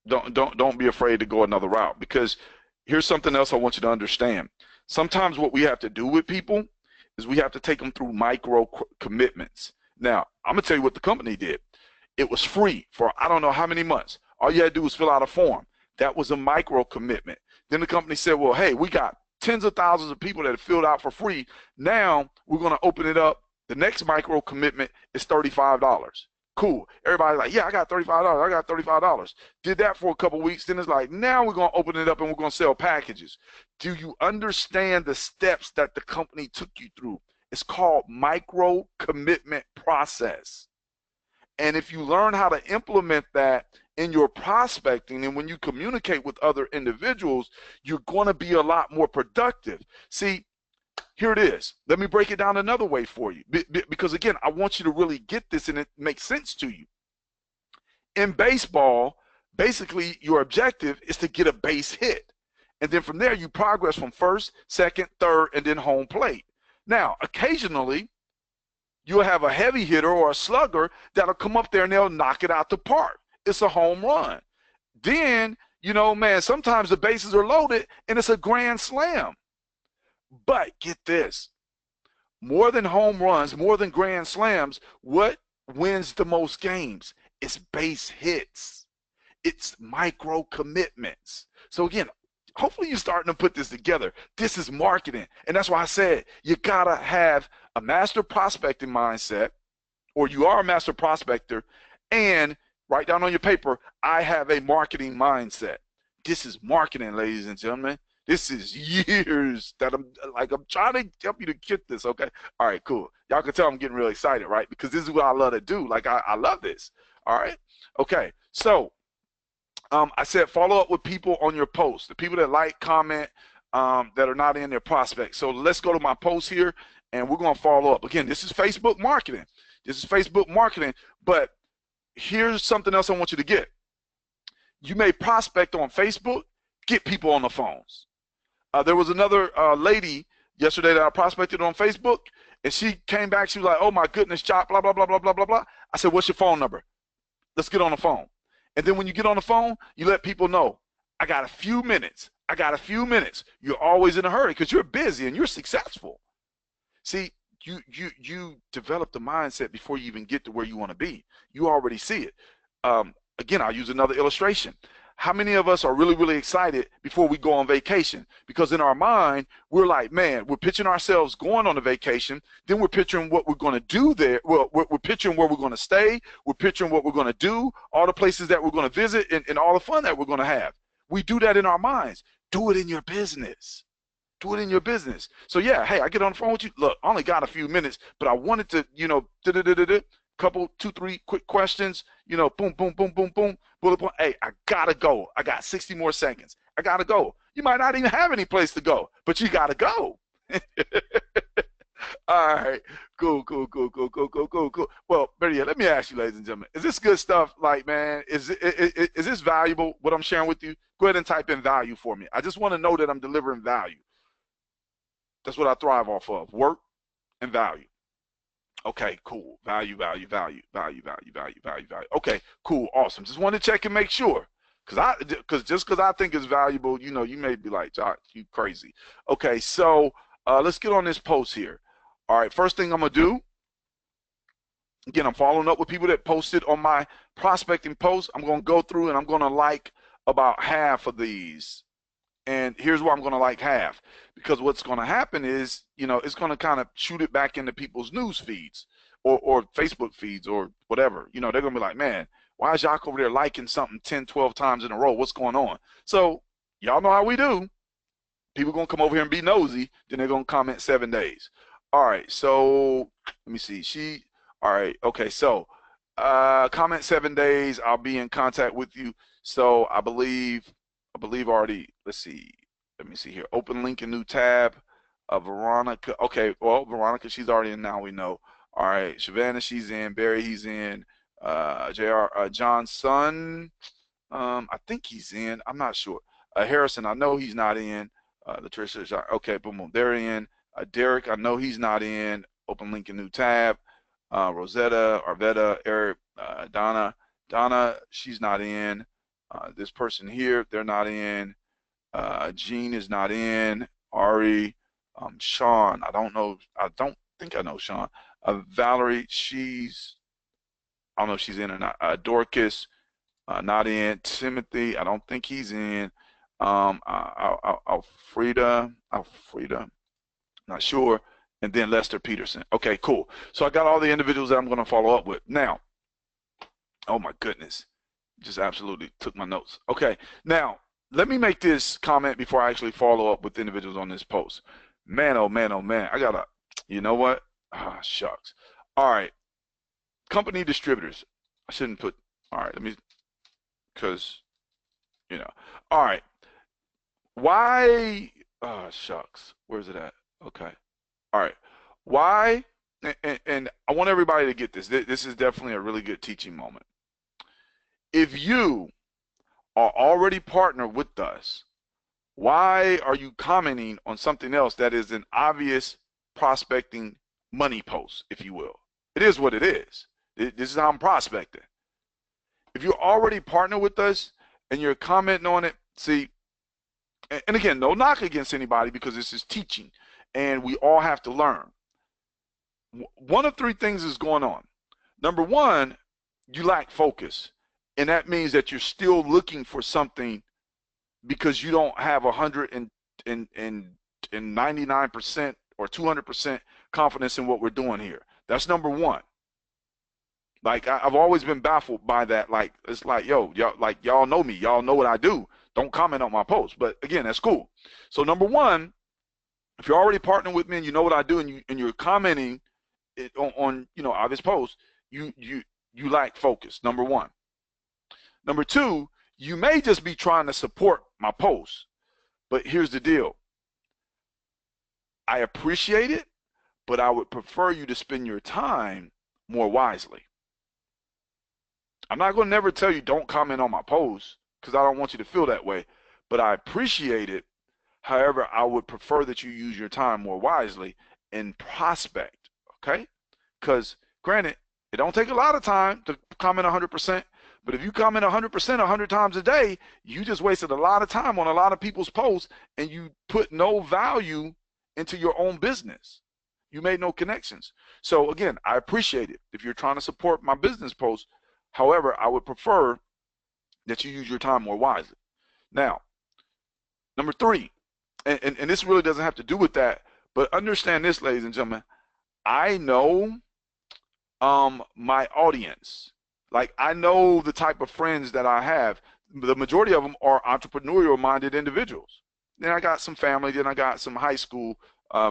Don't be afraid to go another route because here's something else I want you to understand. Sometimes what we have to do with people is we have to take them through micro commitments. Now, I'm gonna tell you what the company did. It was free for I don't know how many months. All you had to do was fill out a form. That was a micro commitment. Then the company said, well, hey, we got tens of thousands of people that have filled out for free. Now we're going to open it up. The next micro commitment is $35. Cool. Everybody's like, yeah, I got $35. I got $35. Did that for a couple weeks. Then it's like, now we're going to open it up and we're going to sell packages. Do you understand the steps that the company took you through? It's called micro commitment process. And if you learn how to implement that in your prospecting and when you communicate with other individuals, you're going to be a lot more productive. See, here it is. Let me break it down another way for you. Because, again, I want you to really get this and it makes sense to you. In baseball, basically, your objective is to get a base hit. And then from there, you progress from first, second, third, and then home plate. Now, occasionally, you'll have a heavy hitter or a slugger that'll come up there and they'll knock it out the park. It's a home run. Then, you know, man, sometimes the bases are loaded and it's a grand slam. But get this, more than home runs, more than grand slams, what wins the most games? It's base hits. It's micro commitments. So again, hopefully you're starting to put this together. This is marketing. And that's why I said you got to have a master prospecting mindset, or you are a master prospector, and write down on your paper, I have a marketing mindset. This is marketing, ladies and gentlemen. This is years that I'm trying to help you to get this, okay? All right, cool. Y'all can tell I'm getting really excited, right? Because this is what I love to do. Like, I love this, all right? Okay, so I said follow up with people on your post, the people that like, comment, that are not in their prospects. So let's go to my post here, and we're going to follow up. Again, this is Facebook marketing. This is Facebook marketing, but here's something else I want you to get. You may prospect on Facebook, get people on the phones. There was another lady yesterday that I prospected on Facebook, and she came back. She was like, oh, my goodness, Chop, blah, blah, blah, blah, blah, blah, blah. I said, what's your phone number? Let's get on the phone. And then when you get on the phone, you let people know, I got a few minutes. I got a few minutes. You're always in a hurry because you're busy and you're successful. See, you develop the mindset before you even get to where you want to be. You already see it. Again, I'll use another illustration. how many of us are really, really excited before we go on vacation? Because in our mind, we're like, man, we're picturing ourselves going on a vacation. Then we're picturing what we're going to do there. Well, we're picturing where we're going to stay. We're picturing what we're going to do, all the places that we're going to visit, and all the fun that we're going to have. We do that in our minds. Do it in your business. Do it in your business. So yeah, hey, I get on the phone with you. Look, I only got a few minutes, but I wanted to, couple, 2, 3 quick questions, boom, boom, boom, boom, boom, bullet point. Hey, I gotta go. I got 60 more seconds. I gotta go. You might not even have any place to go, but you gotta go. All right, cool. Well, better yet, let me ask you, ladies and gentlemen, is this good stuff? Like, man, is this valuable, what I'm sharing with you? Go ahead and type in value for me. I just want to know that I'm delivering value. That's what I thrive off of, work and value. Okay, cool. Value. Okay, cool, awesome. Just wanted to check and make sure. Because I think it's valuable, you may be like, Josh, you crazy. Okay, so let's get on this post here. All right, first thing I'm going to do, again, I'm following up with people that posted on my prospecting post. I'm going to go through and I'm going to like about half of these. And here's why I'm going to like half. Because what's going to happen is, it's going to kind of shoot it back into people's news feeds or Facebook feeds or whatever. They're going to be like, man, why is Jacques over there liking something 10, 12 times in a row? What's going on? So y'all know how we do. People going to come over here and be nosy. Then they're going to comment 7 days. All right, so let me see. All right, okay, so comment 7 days. I'll be in contact with you. So I believe already, let's see. Let me see here. Open link in new tab. Veronica. Okay, well, Veronica, she's already in now, we know. All right, Shavannah, she's in. Barry, he's in. Johnson, I think he's in. I'm not sure. Harrison, I know he's not in. Latricia, okay, boom, they're in. Derek, I know he's not in. Open link in new tab. Rosetta, Arvetta, Eric, Donna, she's not in. This person here, they're not in. Jean is not in. Ari, Sean, I don't think I know Sean. Valerie, I don't know if she's in or not. Dorcas, not in. Timothy, I don't think he's in. Alfreda, not sure. And then Lester Peterson. Okay, cool. So I got all the individuals that I'm going to follow up with. Now, oh my goodness, just absolutely took my notes. Okay, now let me make this comment before I actually follow up with individuals on this post. Man, oh man, I gotta, you know what? Ah, shucks. All right, company distributors. I shouldn't put, all right, let me, because, all right. Why, shucks, where's it at? Okay. All right. Why, and I want everybody to get this. This is definitely a really good teaching moment. If you are already partnered with us, why are you commenting on something else that is an obvious prospecting money post, if you will? It is what it is. This is how I'm prospecting. If you're already partnered with us and you're commenting on it, see, and again, no knock against anybody because this is teaching and we all have to learn. One of 3 things is going on. Number one, you lack focus. And that means that you're still looking for something because you don't have 199% or 200% confidence in what we're doing here. That's number one. Like, I've always been baffled by that. Like, it's like, yo, y'all know me. Y'all know what I do. Don't comment on my post. But again, that's cool. So number one, if you're already partnering with me and you know what I do and you're commenting on obvious posts, you lack focus. Number one. Number two, you may just be trying to support my posts. But here's the deal. I appreciate it, but I would prefer you to spend your time more wisely. I'm not going to never tell you don't comment on my posts because I don't want you to feel that way, but I appreciate it. However, I would prefer that you use your time more wisely and prospect, okay? Because granted, it don't take a lot of time to comment 100%, but if you comment 100% 100 times a day, you just wasted a lot of time on a lot of people's posts and you put no value into your own business. You made no connections. So again, I appreciate it if you're trying to support my business posts. However, I would prefer that you use your time more wisely. Now, number three, and this really doesn't have to do with that, but understand this, ladies and gentlemen. I know my audience. Like, I know the type of friends that I have. The majority of them are entrepreneurial minded individuals. Then I got some family, then I got some high school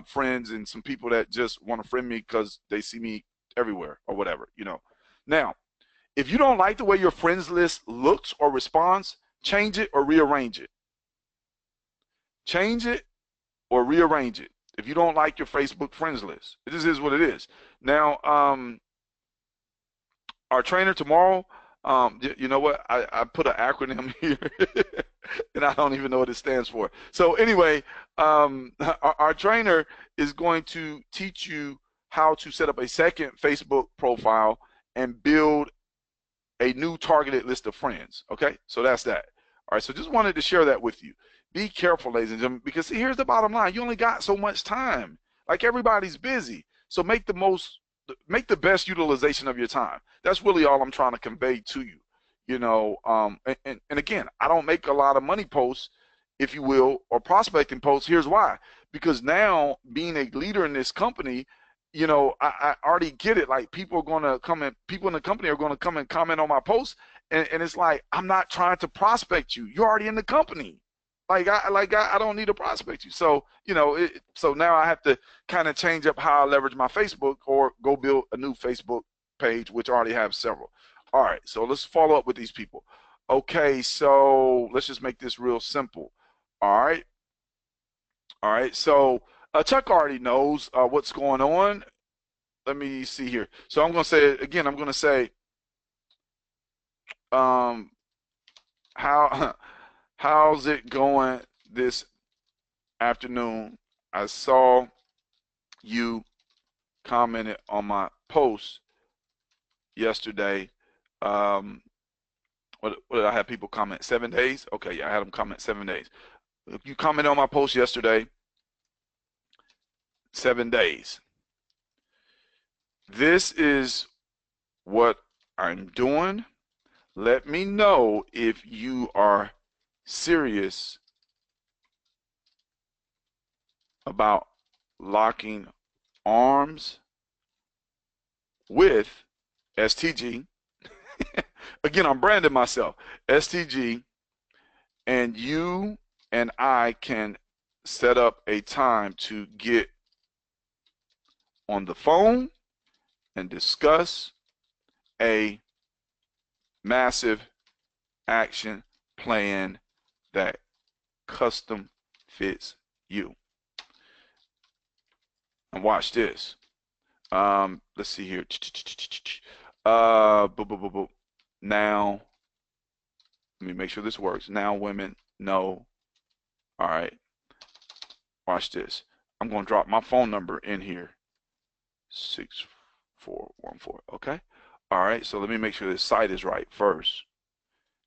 friends and some people that just want to friend me because they see me everywhere or whatever, you know. Now, if you don't like the way your friends list looks or responds, change it or rearrange it. Change it or rearrange it. If you don't like your Facebook friends list, it just is what it is. Now, our trainer tomorrow, you know what? I put an acronym here, and I don't even know what it stands for. So anyway, our trainer is going to teach you how to set up a second Facebook profile and build a new targeted list of friends. Okay, so that's that. All right, so just wanted to share that with you. Be careful, ladies and gentlemen, because see, here's the bottom line. You only got so much time. Like, everybody's busy. So make the best utilization of your time. That's really all I'm trying to convey to you. You know, and again, I don't make a lot of money posts, if you will, or prospecting posts. Here's why. Because now, being a leader in this company, you know, I already get it. Like, people in the company are going to come and comment on my posts, and it's like, I'm not trying to prospect you. You're already in the company. I don't need to prospect you. So, you know, so now I have to kind of change up how I leverage my Facebook, or go build a new Facebook page, which I already have several. All right, so let's follow up with these people. Okay, so let's just make this real simple. All right. So Chuck already knows what's going on. Let me see here. So I'm going to say again. I'm going to say, how how's it going this afternoon? I saw you commented on my post yesterday. What did I have people comment? 7 days? Okay, yeah, I had them comment 7 days. You commented on my post yesterday. 7 days. This is what I'm doing. Let me know if you are serious about locking arms with STG. Again, I'm branding myself, STG, and you and I can set up a time to get on the phone and discuss a massive action plan that custom fits you. And watch this. Let's see here. Now, let me make sure this works. Now women know. All right. Watch this. I'm going to drop my phone number in here. 6414. Okay. All right. So let me make sure this site is right first.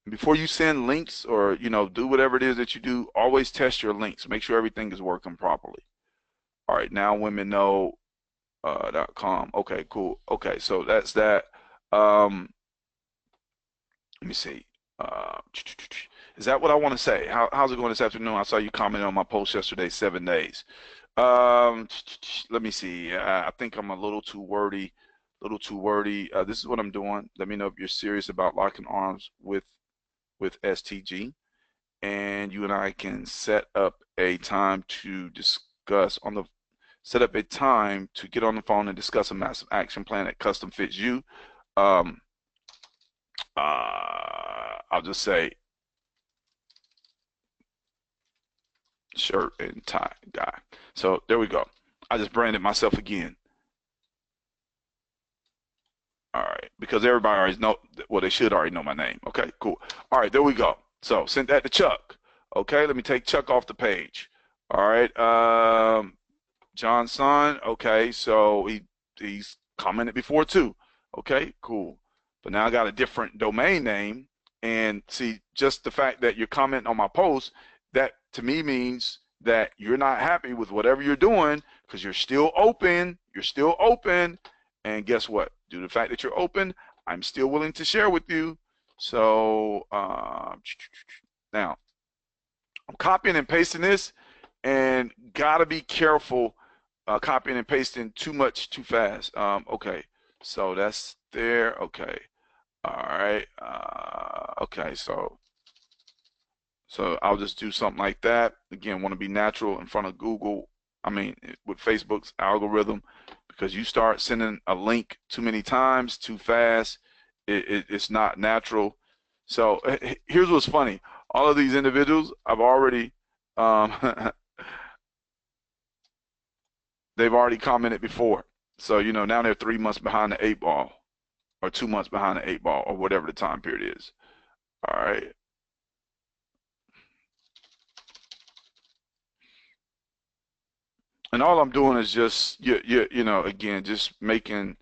Before you send links, or, you know, do whatever it is that you do, always test your links. Make sure everything is working properly. All right. Now women know. .com. Okay, cool. Okay, so that's that. Let me see. Is that what I want to say? How's it going this afternoon? I saw you comment on my post yesterday, 7 days. Let me see. I think I'm a little too wordy. This is what I'm doing. Let me know if you're serious about locking arms with STG, and you and I can set up a time to discuss on the set up a time to get on the phone and discuss a massive action plan that custom fits you. I'll just say shirt and tie guy. So there we go. I just branded myself again. All right, because everybody already know, well, they should already know my name. Okay, cool. All right, there we go. So send that to Chuck. Okay, let me take Chuck off the page. All right, Johnson, okay, so he's commented before too. Okay, cool. But now I got a different domain name, and see, just the fact that you're commenting on my post, that to me means that you're not happy with whatever you're doing, because you're still open. And guess what? Due to the fact that you're open, I'm still willing to share with you. So now I'm copying and pasting this, and gotta be careful copying and pasting too much too fast. Okay, so that's there. Okay, all right. Okay, so I'll just do something like that. Again, want to be natural in front of Google. I mean, with Facebook's algorithm, because you start sending a link too many times, too fast, it's not natural. So here's what's funny. All of these individuals, I've already, um, they've already commented before. So, now they're 3 months behind the eight ball or 2 months behind the eight ball or whatever the time period is. All right. And all I'm doing is just again just making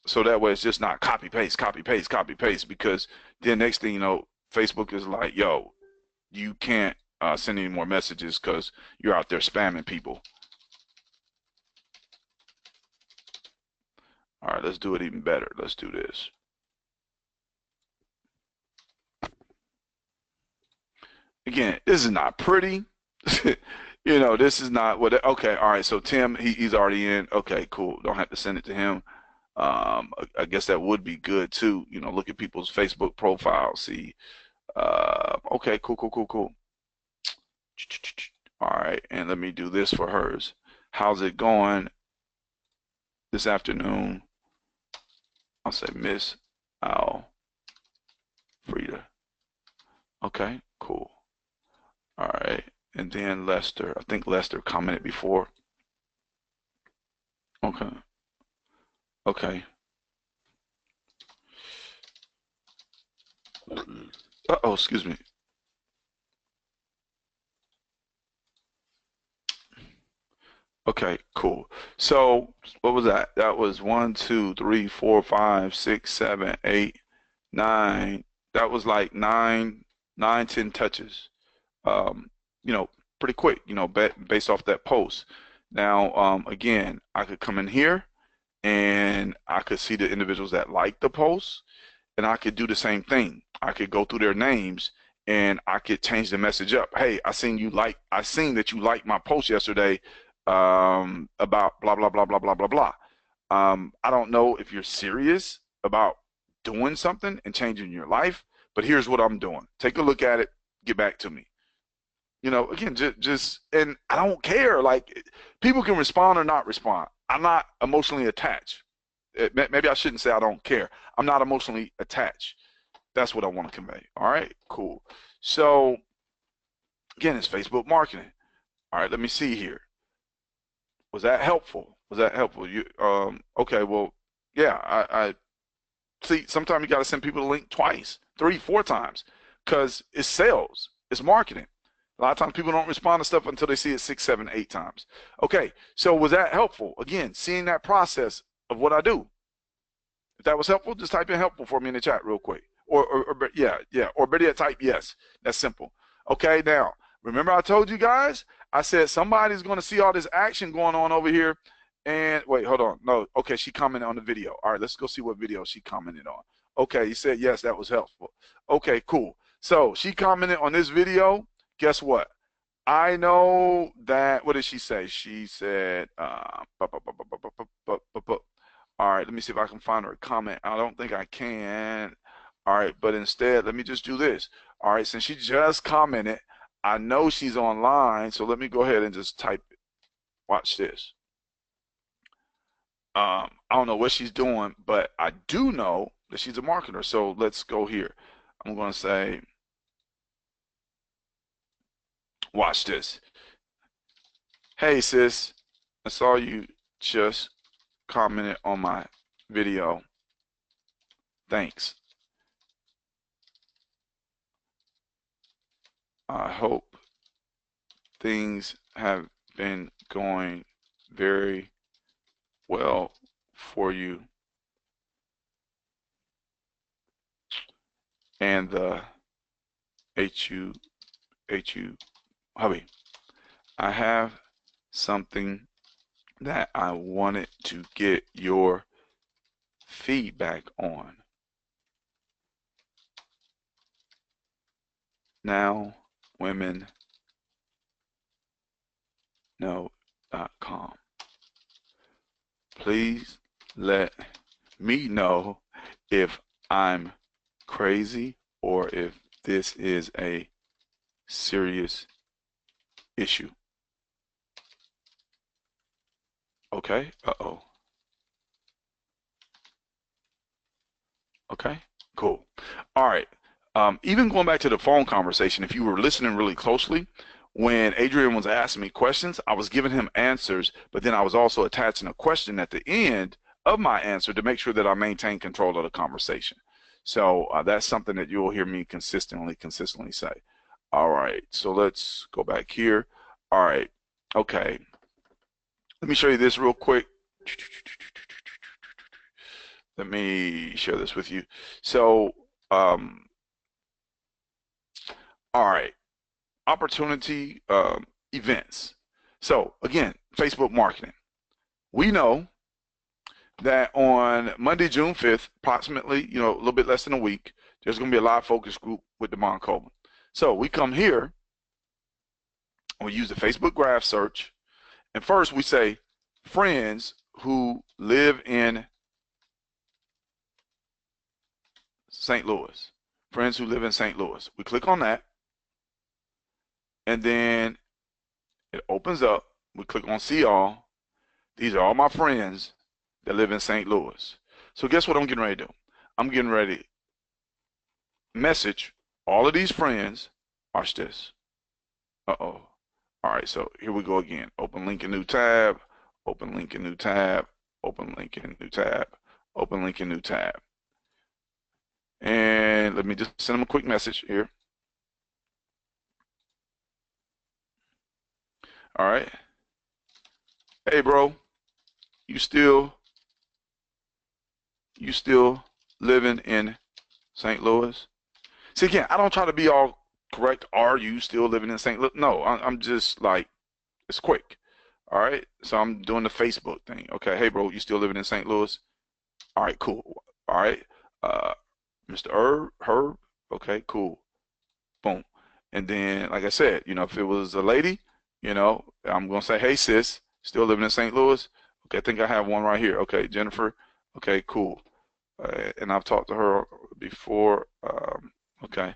so that way it's just not copy paste, copy paste, copy paste, because then next thing you know, Facebook is like, yo, you can't send any more messages because you're out there spamming people. All right, let's do it even better. Let's do this. Again, this is not pretty. This is not what. Okay, all right. So Tim, he's already in. Okay, cool. Don't have to send it to him. I guess that would be good too. Look at people's Facebook profiles. See. Okay, cool, cool, cool, cool. All right, and let me do this for hers. How's it going this afternoon? I'll say Miss Alfreda. Okay, cool. All right, and then Lester. I think Lester commented before. Okay, okay. Uh-oh, excuse me. Okay, cool. So what was that? That was 1, 2, 3, 4, 5, 6, 7, 8, 9. That was like 10 touches. Um, you know, pretty quick, based off that post. Now, again, I could come in here and I could see the individuals that like the post, and I could do the same thing. I could go through their names and I could change the message up. Hey, I seen that you liked my post yesterday about blah blah blah blah blah blah blah. I don't know if you're serious about doing something and changing your life, but here's what I'm doing. Take a look at it, get back to me. Again, just, and I don't care. Like, people can respond or not respond. I'm not emotionally attached. Maybe I shouldn't say I don't care. I'm not emotionally attached. That's what I want to convey. All right, cool. So again, it's Facebook marketing. All right, let me see here. Was that helpful? Was that helpful? Okay, well, yeah, I see. Sometimes you got to send people the link twice, 3, 4 times, because it's sales, it's marketing. A lot of times people don't respond to stuff until they see it 6, 7, 8 times. Okay, so was that helpful? Again, seeing that process of what I do. If that was helpful, just type in helpful for me in the chat real quick. Or yeah, yeah. Or better yet, type yes. That's simple. Okay, now, remember I told you guys, I said somebody's going to see all this action going on over here. And wait, hold on. No, okay, she commented on the video. All right, let's go see what video she commented on. Okay, you said yes, that was helpful. Okay, cool. So she commented on this video. Guess what? I know that, what did she say? She said, all right, let me see if I can find her comment. I don't think I can. All right, but instead, let me just do this. All right, since she just commented, I know she's online, so let me go ahead and just type it. Watch this. I don't know what she's doing, but I do know that she's a marketer. So let's go here. I'm going to say, watch this. Hey, sis, I saw you just commented on my video. Thanks. I hope things have been going very well for you and the HU hubby. I have something that I wanted to get your feedback on. nowwomenknow.com. Please let me know if I'm crazy or if this is a serious issue. Okay. Uh-oh. Okay. Cool. All right. Even going back to the phone conversation, if you were listening really closely, when Adrian was asking me questions, I was giving him answers, but then I was also attaching a question at the end of my answer to make sure that I maintain control of the conversation. So that's something that you'll hear me consistently say. All right. So let's go back here. All right. Okay. Let me show you this real quick. Let me share this with you. So, all right, opportunity events. So again, Facebook marketing. We know that on Monday, June 5th, approximately, a little bit less than a week, there's going to be a live focus group with Damon Coleman. So we come here, we use the Facebook graph search, and first we say friends who live in St. Louis. Friends who live in St. Louis. We click on that, and then it opens up. We click on see all. These are all my friends that live in St. Louis. So guess what I'm getting ready to do? I'm getting ready to message all of these friends. Watch this. Uh-oh. All right, so here we go again. Open link in new tab. Open link in new tab. Open link in new tab. Open link in new tab. And let me just send them a quick message here. All right. Hey, bro, you still living in St. Louis? See, again, I don't try to be all correct. Are you still living in St. Louis? No, I'm just like, it's quick. All right. So I'm doing the Facebook thing. Okay. Hey, bro, you still living in St. Louis? All right, cool. All right. Mr. Herb. Okay, cool. Boom. And then, like I said, if it was a lady, I'm going to say, hey, sis, still living in St. Louis? Okay, I think I have one right here. Okay, Jennifer. Okay, cool. And I've talked to her before. Okay.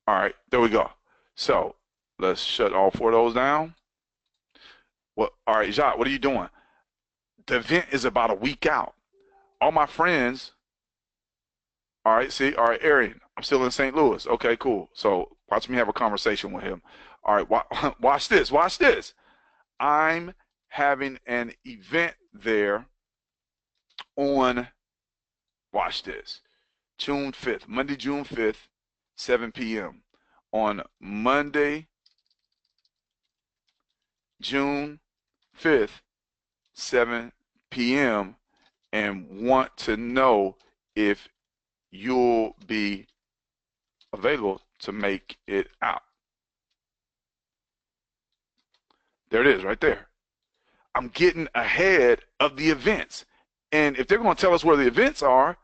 All right, there we go. So let's shut all four of those down. Well, all right, Jacques, what are you doing? The event is about a week out. All my friends, all right, see, all right, Arian, I'm still in St. Louis. Okay, cool. So watch me have a conversation with him. All right, watch this. I'm having an event there on, watch this, June 5th, Monday, June 5th, 7 p.m. On Monday, June 5th, 7 p.m. and want to know if you'll be available to make it out. There it is right there. I'm getting ahead of the events. And if they're going to tell us where the events are,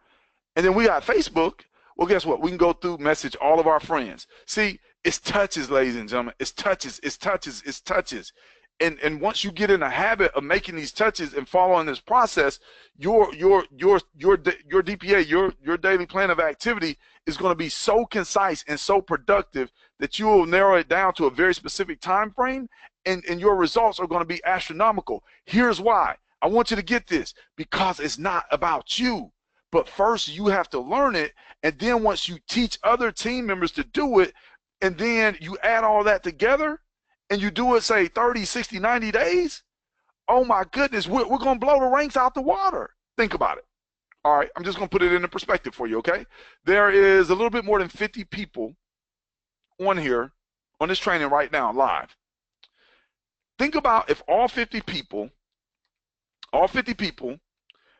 and then we got Facebook, well, guess what? We can go through, message all of our friends. See, it's touches, ladies and gentlemen. It's touches. And once you get in the habit of making these touches and following this process, your DPA, your daily plan of activity is going to be so concise and so productive that you will narrow it down to a very specific time frame, and your results are going to be astronomical. Here's why. I want you to get this, because it's not about you. But first you have to learn it, and then once you teach other team members to do it, and then you add all that together, and you do it, say, 30, 60, 90 days, oh my goodness, we're going to blow the ranks out the water. Think about it. All right, I'm just going to put it into perspective for you, okay? There is a little bit more than 50 people on here, on this training right now, live. Think about if all 50 people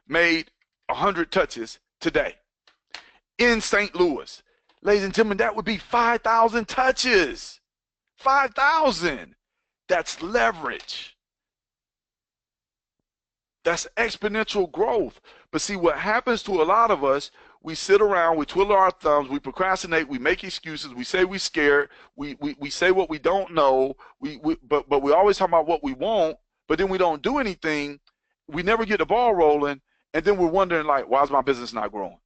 made 100 touches today in St. Louis. Ladies and gentlemen, that would be 5,000 touches. 5,000. That's leverage. That's exponential growth. But see, what happens to a lot of us, we sit around, we twiddle our thumbs, we procrastinate, we make excuses, we say we're scared, we say what we don't know, but we always talk about what we want, but then we don't do anything. We never get the ball rolling, and then we're wondering, like, why is my business not growing?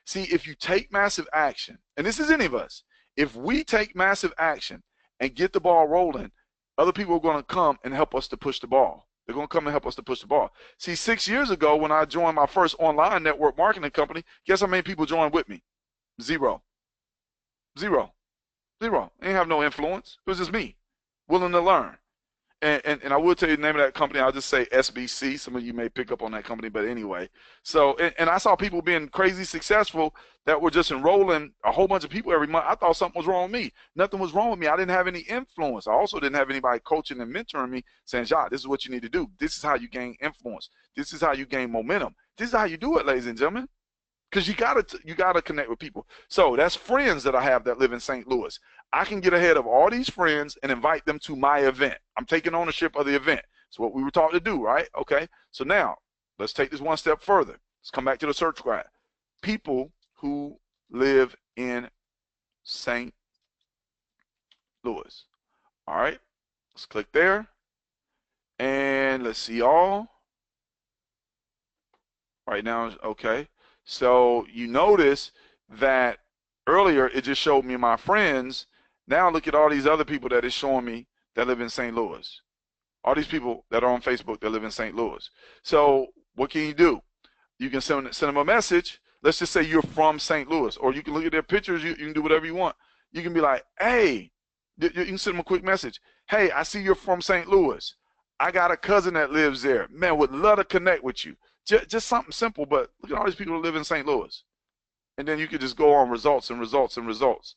See, if you take massive action, and this is any of us, if we take massive action and get the ball rolling, other people are going to come and help us to push the ball. They're going to come and help us to push the ball. See, 6 years ago when I joined my first online network marketing company, guess how many people joined with me? Zero. Zero. Zero. They didn't have no influence. It was just me, willing to learn. And I will tell you the name of that company. I'll just say SBC. Some of you may pick up on that company, but anyway. So, and I saw people being crazy successful that were just enrolling a whole bunch of people every month. I thought something was wrong with me. Nothing was wrong with me. I didn't have any influence. I also didn't have anybody coaching and mentoring me saying, Jacques, this is what you need to do. This is how you gain influence. This is how you gain momentum. This is how you do it, ladies and gentlemen. Because you gotta connect with people. So that's friends that I have that live in St. Louis. I can get ahead of all these friends and invite them to my event. I'm taking ownership of the event. It's what we were taught to do, right? Okay. So now let's take this one step further. Let's come back to the search graph. People who live in St. Louis. All right. Let's click there. And let's see all. Right now, okay. So you notice that earlier it just showed me my friends. Now look at all these other people that it's showing me that live in St. Louis. All these people that are on Facebook that live in St. Louis. So what can you do? You can send them a message. Let's just say you're from St. Louis, or you can look at their pictures. You can do whatever you want. You can be like, hey, you can send them a quick message. Hey, I see you're from St. Louis. I got a cousin that lives there. Man, would love to connect with you. Just something simple, but look at all these people who live in St. Louis. And then you could just go on results and results and results.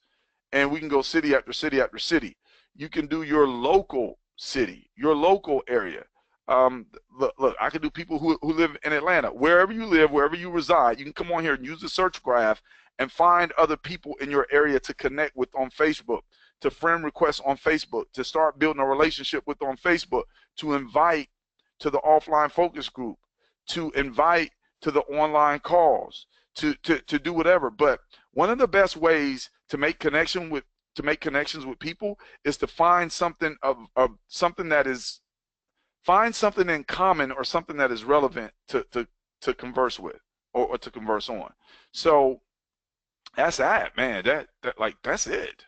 And we can go city after city after city. You can do your local city, your local area. Look, I can do people who live in Atlanta. Wherever you live, wherever you reside, you can come on here and use the search graph and find other people in your area to connect with on Facebook, to friend request on Facebook, to start building a relationship with on Facebook, to invite to the offline focus group, to invite to the online calls, to do whatever. But one of the best ways to make connections with people is to find something find something in common or something that is relevant to converse with or to converse on. So that's that, man. That's it.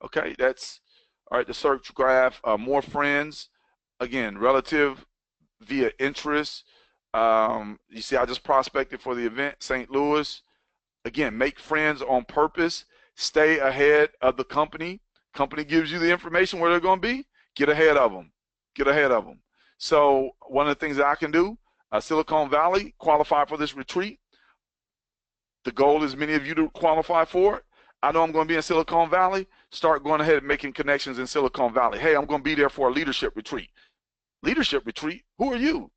Okay, that's all right. The search graph, more friends, again, relative via interest. You see, I just prospected for the event, St. Louis. Again, make friends on purpose. Stay ahead of the company. Company gives you the information where they're going to be. Get ahead of them. Get ahead of them. So one of the things that I can do, Silicon Valley, qualify for this retreat. The goal is many of you to qualify for it. I know I'm going to be in Silicon Valley. Start going ahead and making connections in Silicon Valley. Hey, I'm going to be there for a leadership retreat. Leadership retreat? Who are you?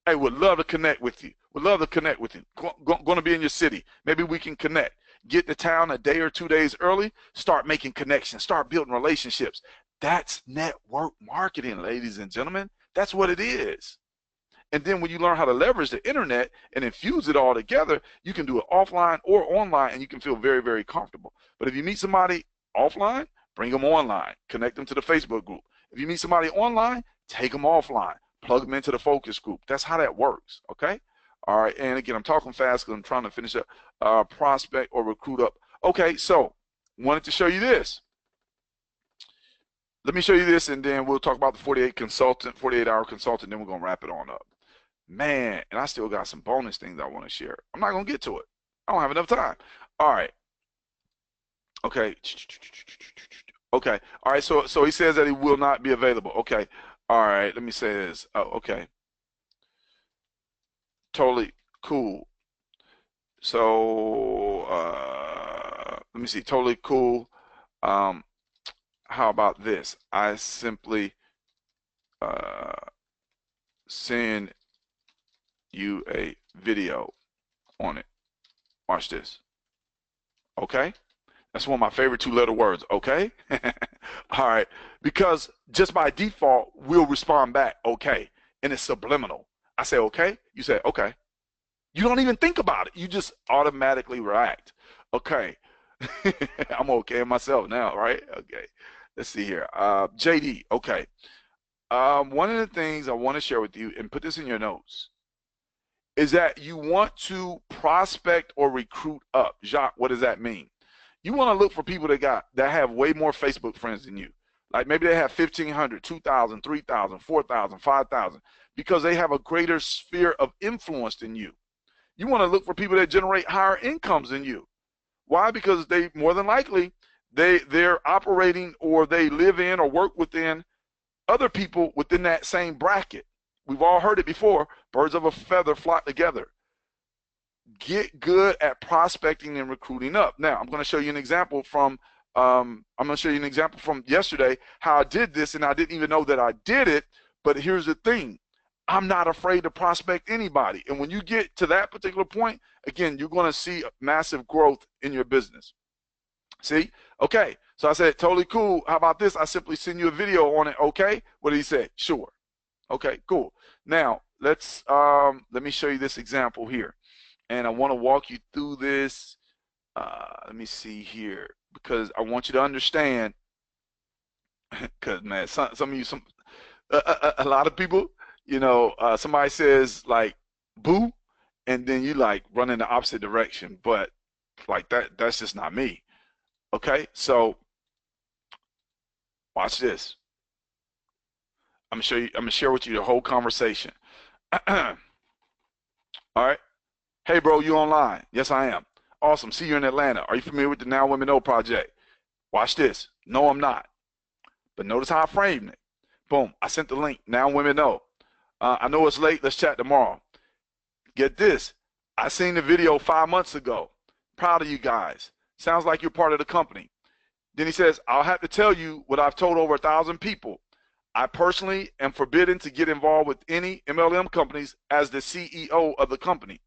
Hey, would love to connect with you. Would love to connect with you. Going to be in your city. Maybe we can connect. Get to town a day or 2 days early. Start making connections. Start building relationships. That's network marketing, ladies and gentlemen. That's what it is. And then when you learn how to leverage the internet and infuse it all together, you can do it offline or online, and you can feel very, very comfortable. But if you meet somebody offline, bring them online. Connect them to the Facebook group. If you meet somebody online, take them offline. Plug them into the focus group. That's how that works, okay? All right, and again, I'm talking fast because I'm trying to finish up. Prospect or recruit up. Okay, so wanted to show you this. Let me show you this, and then we'll talk about the 48-hour consultant, then we're going to wrap it on up. Man, and I still got some bonus things I want to share. I'm not going to get to it. I don't have enough time. All right. Okay. Okay. All right, so he says that he will not be available. Okay. All right, let me say this. Oh, okay. Totally cool. So let me see. Totally cool. How about this? I simply send you a video on it. Watch this. Okay? That's one of my favorite 2-letter words. Okay? All right. Because just by default, we'll respond back, okay. And it's subliminal. I say, okay. You say, okay. You don't even think about it. You just automatically react. Okay. I'm okay myself now, right? Okay. Let's see here. JD, okay. One of the things I want to share with you, and put this in your notes, is that you want to prospect or recruit up. Jacques, what does that mean? You want to look for people that have way more Facebook friends than you. Like maybe they have 1,500, 2,000, 3,000, 4,000, 5,000, because they have a greater sphere of influence than you. You want to look for people that generate higher incomes than you. Why? Because they more than likely they're operating or they live in or work within other people within that same bracket. We've all heard it before. Birds of a feather flock together. Get good at prospecting and recruiting up. Now, I'm going to show you an example from yesterday, how I did this, and I didn't even know that I did it. But here's the thing. I'm not afraid to prospect anybody. And when you get to that particular point, again, you're going to see massive growth in your business. See? Okay. So I said, totally cool. How about this? I simply send you a video on it. Okay. What did he say? Sure. Okay, cool. Now, let me show you this example here. And I want to walk you through this. Let me see here, because I want you to understand, because, man, some of you, a lot of people, you know, somebody says like boo, and then you like run in the opposite direction. But like that's just not me. Okay, so watch this. I'm gonna share with you the whole conversation. All right. Hey, bro, you online? Yes, I am. Awesome. See you in Atlanta. Are you familiar with the Now Women Know project? Watch this. No, I'm not. But notice how I framed it. Boom. I sent the link. Now Women Know. I know it's late. Let's chat tomorrow. Get this. I seen the video 5 months ago. Proud of you guys. Sounds like you're part of the company. Then he says, I'll have to tell you what I've told over 1,000 people. I personally am forbidden to get involved with any MLM companies as the CEO of the company.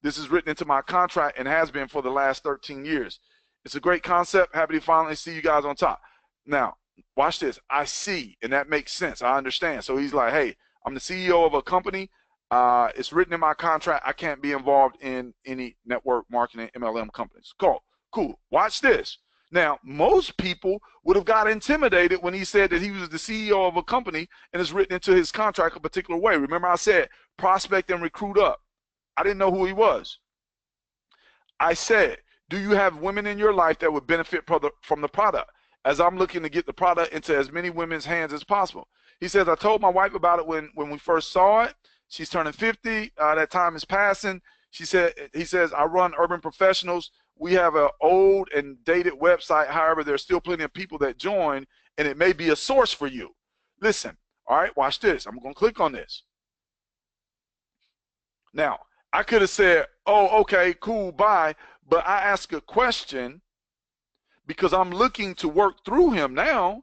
This is written into my contract and has been for the last 13 years. It's a great concept. Happy to finally see you guys on top. Now, watch this. I see, and that makes sense. I understand. So he's like, hey, I'm the CEO of a company. It's written in my contract. I can't be involved in any network marketing MLM companies. Cool. Watch this. Now, most people would have got intimidated when he said that he was the CEO of a company and it's written into his contract a particular way. Remember I said prospect and recruit up. I didn't know who he was. I said, do you have women in your life that would benefit from the product? As I'm looking to get the product into as many women's hands as possible. He says, I told my wife about it when we first saw it. She's turning 50. That time is passing. He says, I run Urban Professionals. We have an old and dated website. However, there's still plenty of people that join, and it may be a source for you. Listen, all right, watch this. I'm going to click on this. Now, I could have said, oh, okay, cool, bye. But I asked a question because I'm looking to work through him now.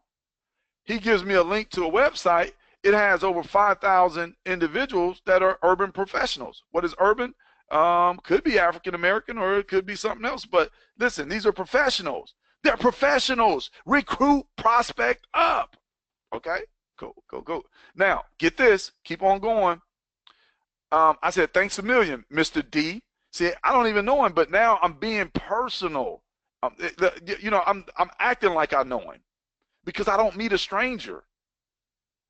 He gives me a link to a website. It has over 5,000 individuals that are urban professionals. What is urban? Could be African-American or it could be something else. But listen, these are professionals. They're professionals. Recruit, prospect up. Okay? Go. Now, get this. Keep on going. I said, thanks a million, Mr. D. See, I don't even know him, but now I'm being personal. I'm acting like I know him because I don't meet a stranger.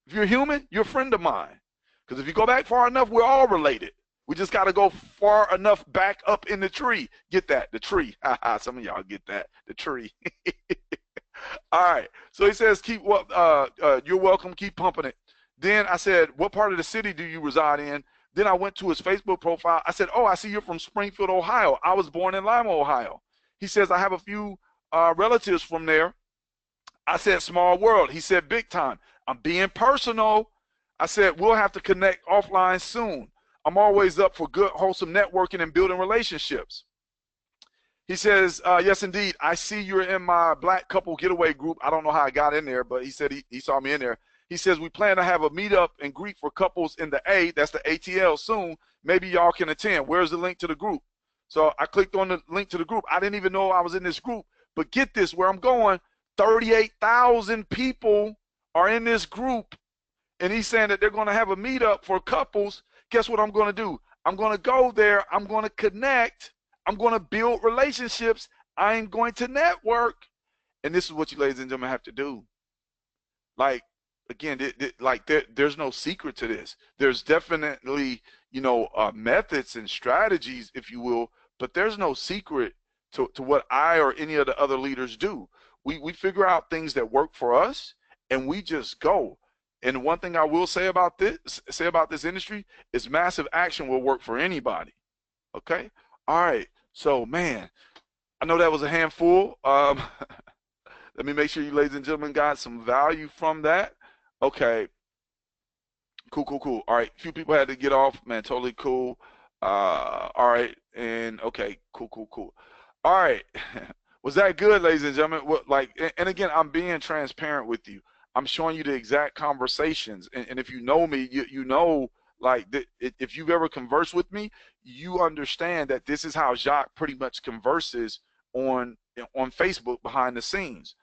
If you're human, you're a friend of mine. Because if you go back far enough, we're all related. We just got to go far enough back up in the tree. Get that? The tree. Some of y'all get that. The tree. All right. So he says, you're welcome. Keep pumping it. Then I said, what part of the city do you reside in? Then I went to his Facebook profile. I said, oh, I see you're from Springfield, Ohio. I was born in Lima, Ohio. He says, I have a few relatives from there. I said, small world. He said, big time. I'm being personal. I said, we'll have to connect offline soon. I'm always up for good, wholesome networking and building relationships. He says, yes, indeed. I see you're in my Black Couple Getaway group. I don't know how I got in there, but he said he saw me in there. He says, we plan to have a meetup and greet for couples in the A, that's the ATL, soon. Maybe y'all can attend. Where's the link to the group? So I clicked on the link to the group. I didn't even know I was in this group. But get this, where I'm going, 38,000 people are in this group. And he's saying that they're going to have a meetup for couples. Guess what I'm going to do? I'm going to go there. I'm going to connect. I'm going to build relationships. I'm going to network. And this is what you ladies and gentlemen have to do. Like, again, there's no secret to this. There's definitely, methods and strategies, if you will, but there's no secret to what I or any of the other leaders do. We figure out things that work for us, and we just go. And one thing I will say about this industry is massive action will work for anybody. Okay? All right. So, man, I know that was a handful. Let me make sure you ladies and gentlemen got some value from that. Okay. Cool. All right. A few people had to get off, man. Totally cool. All right. And okay. Cool. All right. Was that good, ladies and gentlemen? And again, I'm being transparent with you. I'm showing you the exact conversations. And if you know me, you know, if you've ever conversed with me, you understand that this is how Jacques pretty much converses on Facebook behind the scenes.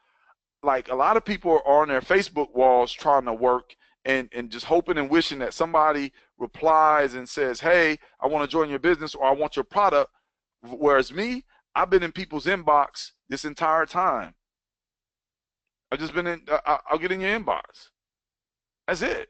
Like, a lot of people are on their Facebook walls trying to work and just hoping and wishing that somebody replies and says, hey, I want to join your business, or I want your product. Whereas me, I've been in people's inbox this entire time. I've just been I'll get in your inbox. That's it.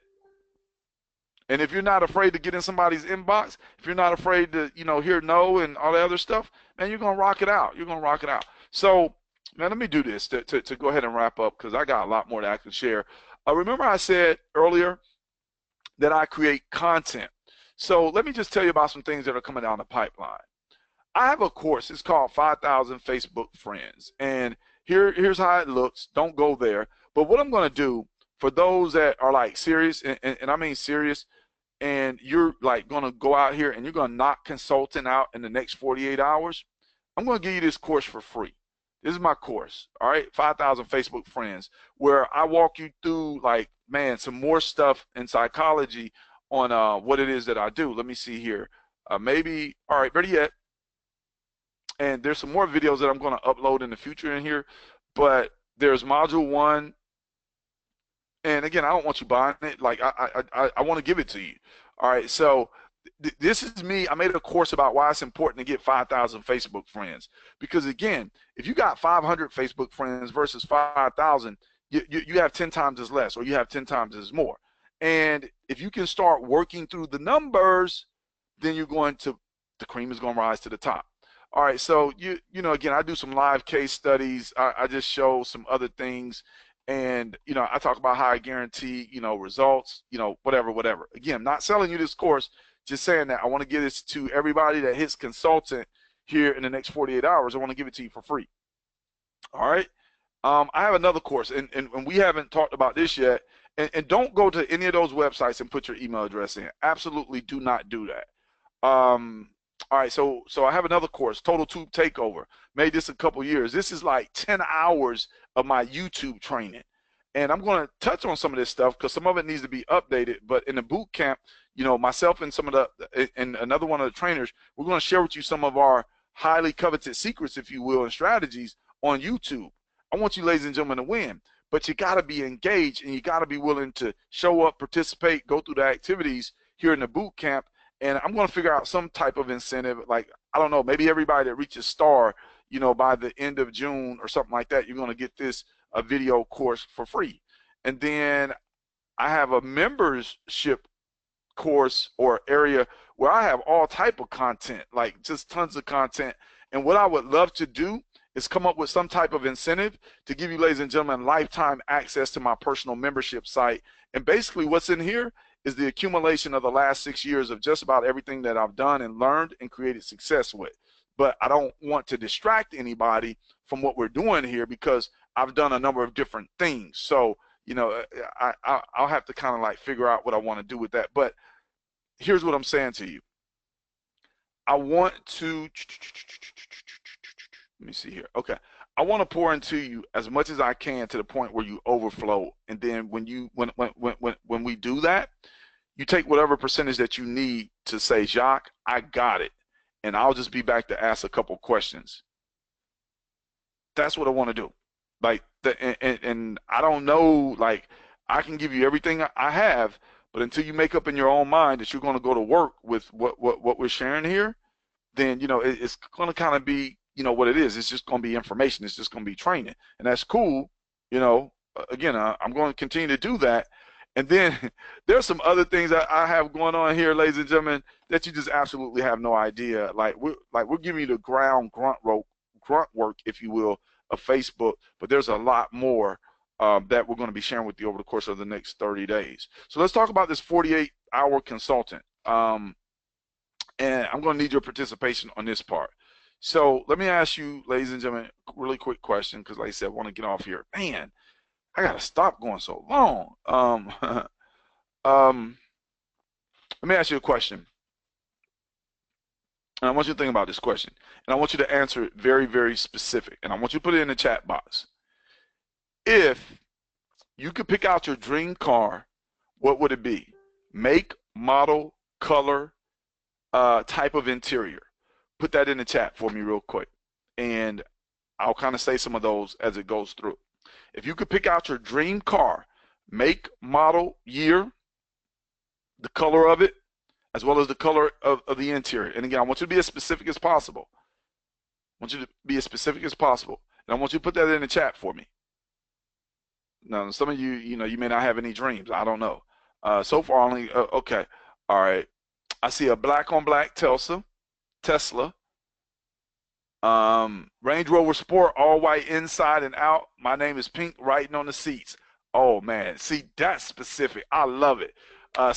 And if you're not afraid to get in somebody's inbox, if you're not afraid to, hear no and all that other stuff, man, you're going to rock it out. You're going to rock it out. So, man, let me do this to go ahead and wrap up, because I got a lot more that I can share. Remember I said earlier that I create content. So let me just tell you about some things that are coming down the pipeline. I have a course. It's called 5,000 Facebook Friends. And here's how it looks. Don't go there. But what I'm going to do, for those that are like serious, and I mean serious, and you're like going to go out here and you're going to knock consulting out in the next 48 hours, I'm going to give you this course for free. This is my course, all right, 5,000 Facebook Friends, where I walk you through, like, man, some more stuff in psychology on what it is that I do. Let me see here. Maybe, all right, better yet, and there's some more videos that I'm going to upload in the future in here, but there's module 1, and again, I don't want you buying it. Like, I want to give it to you. All right, so this is me. I made a course about why it's important to get 5,000 Facebook friends, because again, if you got 500 Facebook friends versus 5,000, you have 10 times as less, or you have 10 times as more. And if you can start working through the numbers, then the cream is going to rise to the top. All right, so again, I do some live case studies. I just show some other things, and I talk about how I guarantee results, whatever. Again, I'm not selling you this course, just saying that I want to give this to everybody that hits consultant here in the next 48 hours. I want to give it to you for free. All right. I have another course, and we haven't talked about this yet. And don't go to any of those websites and put your email address in. Absolutely do not do that. All right, so I have another course, Total Tube Takeover. Made this a couple years. This is like 10 hours of my YouTube training. And I'm going to touch on some of this stuff because some of it needs to be updated. But in the boot camp, myself and and another one of the trainers, we're going to share with you some of our highly coveted secrets, if you will, and strategies on YouTube. I want you, ladies and gentlemen, to win. But you got to be engaged, and you got to be willing to show up, participate, go through the activities here in the boot camp. And I'm going to figure out some type of incentive, like, I don't know, maybe everybody that reaches star, by the end of June or something like that, you're going to get this video course for free. And then I have a membership course or area where I have all type of content, like just tons of content. And what I would love to do is come up with some type of incentive to give you, ladies and gentlemen, lifetime access to my personal membership site. And basically what's in here is the accumulation of the last 6 years of just about everything that I've done and learned and created success with. But I don't want to distract anybody from what we're doing here, because I've done a number of different things. So, I'll have to kind of like figure out what I want to do with that. But here's what I'm saying to you. I want to, let me see here. Okay. I want to pour into you as much as I can to the point where you overflow. And then when we do that, you take whatever percentage that you need to say, Jacques, I got it. And I'll just be back to ask a couple questions. That's what I want to do. Like, and I don't know, like, I can give you everything I have, But until you make up in your own mind that you're going to go to work with what we're sharing here, then, it's going to kind of be, what it is. It's just going to be information. It's just going to be training. And that's cool. Again, I'm going to continue to do that. And then there's some other things that I have going on here, ladies and gentlemen, that you just absolutely have no idea. Like we're giving you the grunt work, if you will, of Facebook, but there's a lot more that we're going to be sharing with you over the course of the next 30 days. So let's talk about this 48-hour consultant. And I'm going to need your participation on this part. So let me ask you, ladies and gentlemen, a really quick question, because like I said, I want to get off here. Man, I got to stop going so long. Let me ask you a question. And I want you to think about this question. And I want you to answer it very, very specific. And I want you to put it in the chat box. If you could pick out your dream car, what would it be? Make, model, color, type of interior. Put that in the chat for me real quick. And I'll kind of say some of those as it goes through. If you could pick out your dream car, make, model, year, the color of it, as well as the color of the interior. And again, I want you to be as specific as possible. I want you to be as specific as possible. And I want you to put that in the chat for me. Now, some of you, you may not have any dreams. I don't know. So far, only, okay. All right. I see a black on black Tesla. Range Rover Sport, all white inside and out. My name is Pink, writing on the seats. Oh, man. See, that's specific. I love it.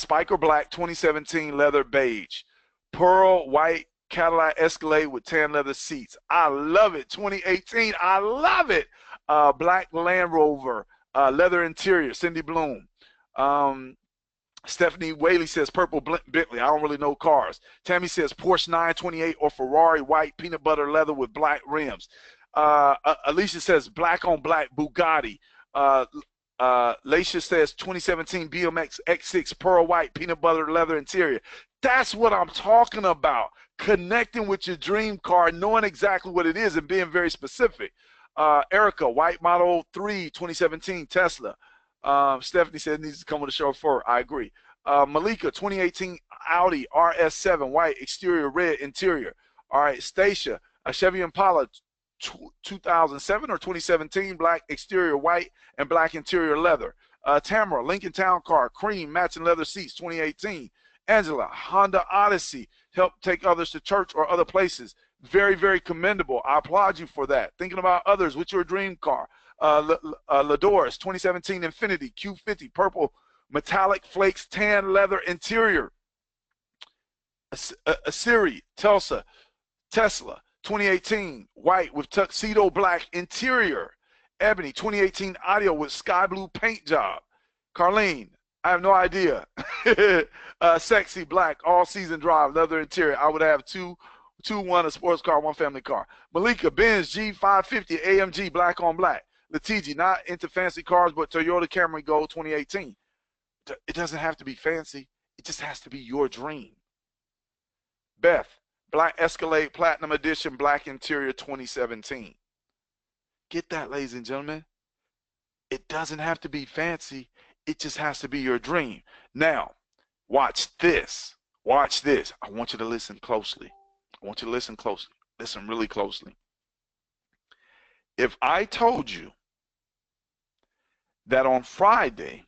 Spiker black 2017 leather beige. Pearl white Cadillac Escalade with tan leather seats. I love it. 2018. I love it. Black Land Rover leather interior. Cindy Bloom. Stephanie Whaley says purple Bentley. I don't really know cars. Tammy says Porsche 928 or Ferrari white peanut butter leather with black rims. Alicia says black on black Bugatti. Laisha says 2017 BMX X6 pearl white peanut butter leather interior. That's what I'm talking about. Connecting with your dream car, knowing exactly what it is and being very specific. Erica, white Model 3 2017 Tesla. Stephanie said it needs to come with a chauffeur. I agree. Malika, 2018 Audi RS7 white exterior, red interior. All right. Stacia, a Chevy Impala 2007 or 2017 black exterior, white and black interior leather. Tamara, Lincoln Town Car, cream matching leather seats 2018. Angela, Honda Odyssey, help take others to church or other places. Very, very commendable. I applaud you for that. Thinking about others with your dream car. Ladoris 2017 Infiniti Q50 purple metallic flakes tan leather interior. Asiri Tesla 2018 white with tuxedo black interior. Ebony 2018 audio with sky blue paint job. Carlene, I have no idea. Sexy black all season drive leather interior. I would have two, one a sports car, one family car. Malika, Benz G550 AMG black on black. Latiji, not into fancy cars, but Toyota Camry Gold 2018. It doesn't have to be fancy. It just has to be your dream. Beth, black Escalade Platinum Edition, black interior 2017. Get that, ladies and gentlemen. It doesn't have to be fancy. It just has to be your dream. Now, watch this. Watch this. I want you to listen closely. I want you to listen closely. Listen really closely. If I told you that on Friday,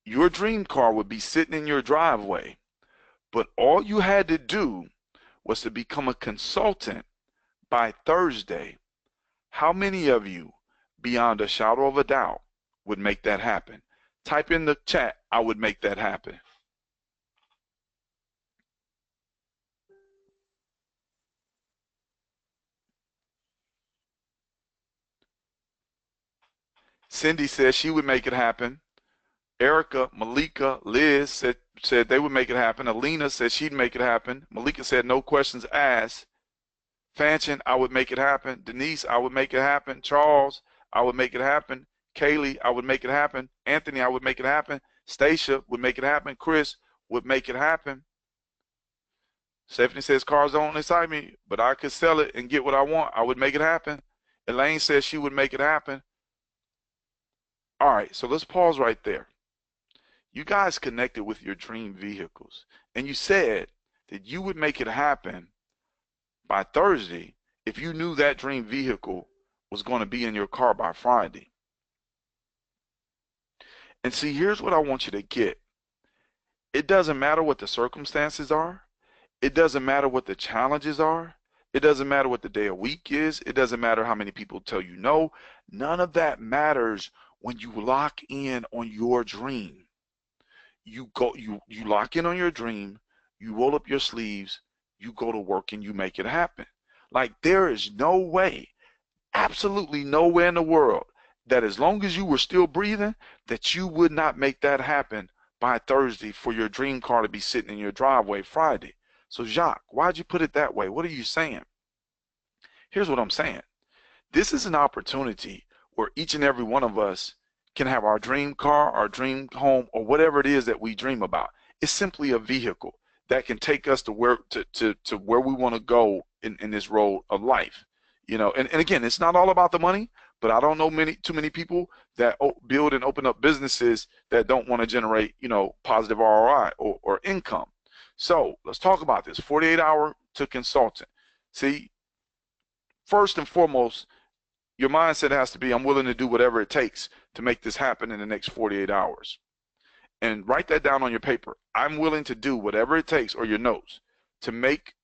your dream car would be sitting in your driveway, but all you had to do was to become a consultant by Thursday, how many of you, beyond a shadow of a doubt, would make that happen? Type in the chat, I would make that happen. Cindy says she would make it happen. Erica, Malika, Liz said they would make it happen. Alina said she'd make it happen. Malika said no questions asked. Fanchin, I would make it happen. Denise, I would make it happen. Charles, I would make it happen. Kaylee, I would make it happen. Anthony, I would make it happen. Stacia would make it happen. Chris would make it happen. Stephanie says cars don't excite me, but I could sell it and get what I want. I would make it happen. Elaine says she would make it happen. All right, so let's pause right there. You guys connected with your dream vehicles, and you said that you would make it happen by Thursday if you knew that dream vehicle was going to be in your car by Friday. And see, here's what I want you to get. It doesn't matter what the circumstances are. It doesn't matter what the challenges are. It doesn't matter what the day of week is. It doesn't matter how many people tell you no. None of that matters when you lock in on your dream. You lock in on your dream, you roll up your sleeves, you go to work and you make it happen. Like there is no way, absolutely nowhere in the world that as long as you were still breathing, that you would not make that happen by Thursday for your dream car to be sitting in your driveway Friday. So Jacques, why'd you put it that way? What are you saying? Here's what I'm saying. This is an opportunity where each and every one of us can have our dream car, our dream home, or whatever it is that we dream about. It's simply a vehicle that can take us to where we want to go in this road of life. You know, and again, it's not all about the money, but I don't know too many people that build and open up businesses that don't want to generate, you know, positive ROI or income. So let's talk about this. 48-hour to consultant. See, first and foremost, your mindset has to be, I'm willing to do whatever it takes to make this happen in the next 48 hours. And write that down on your paper. I'm willing to do whatever it takes, or your notes, to make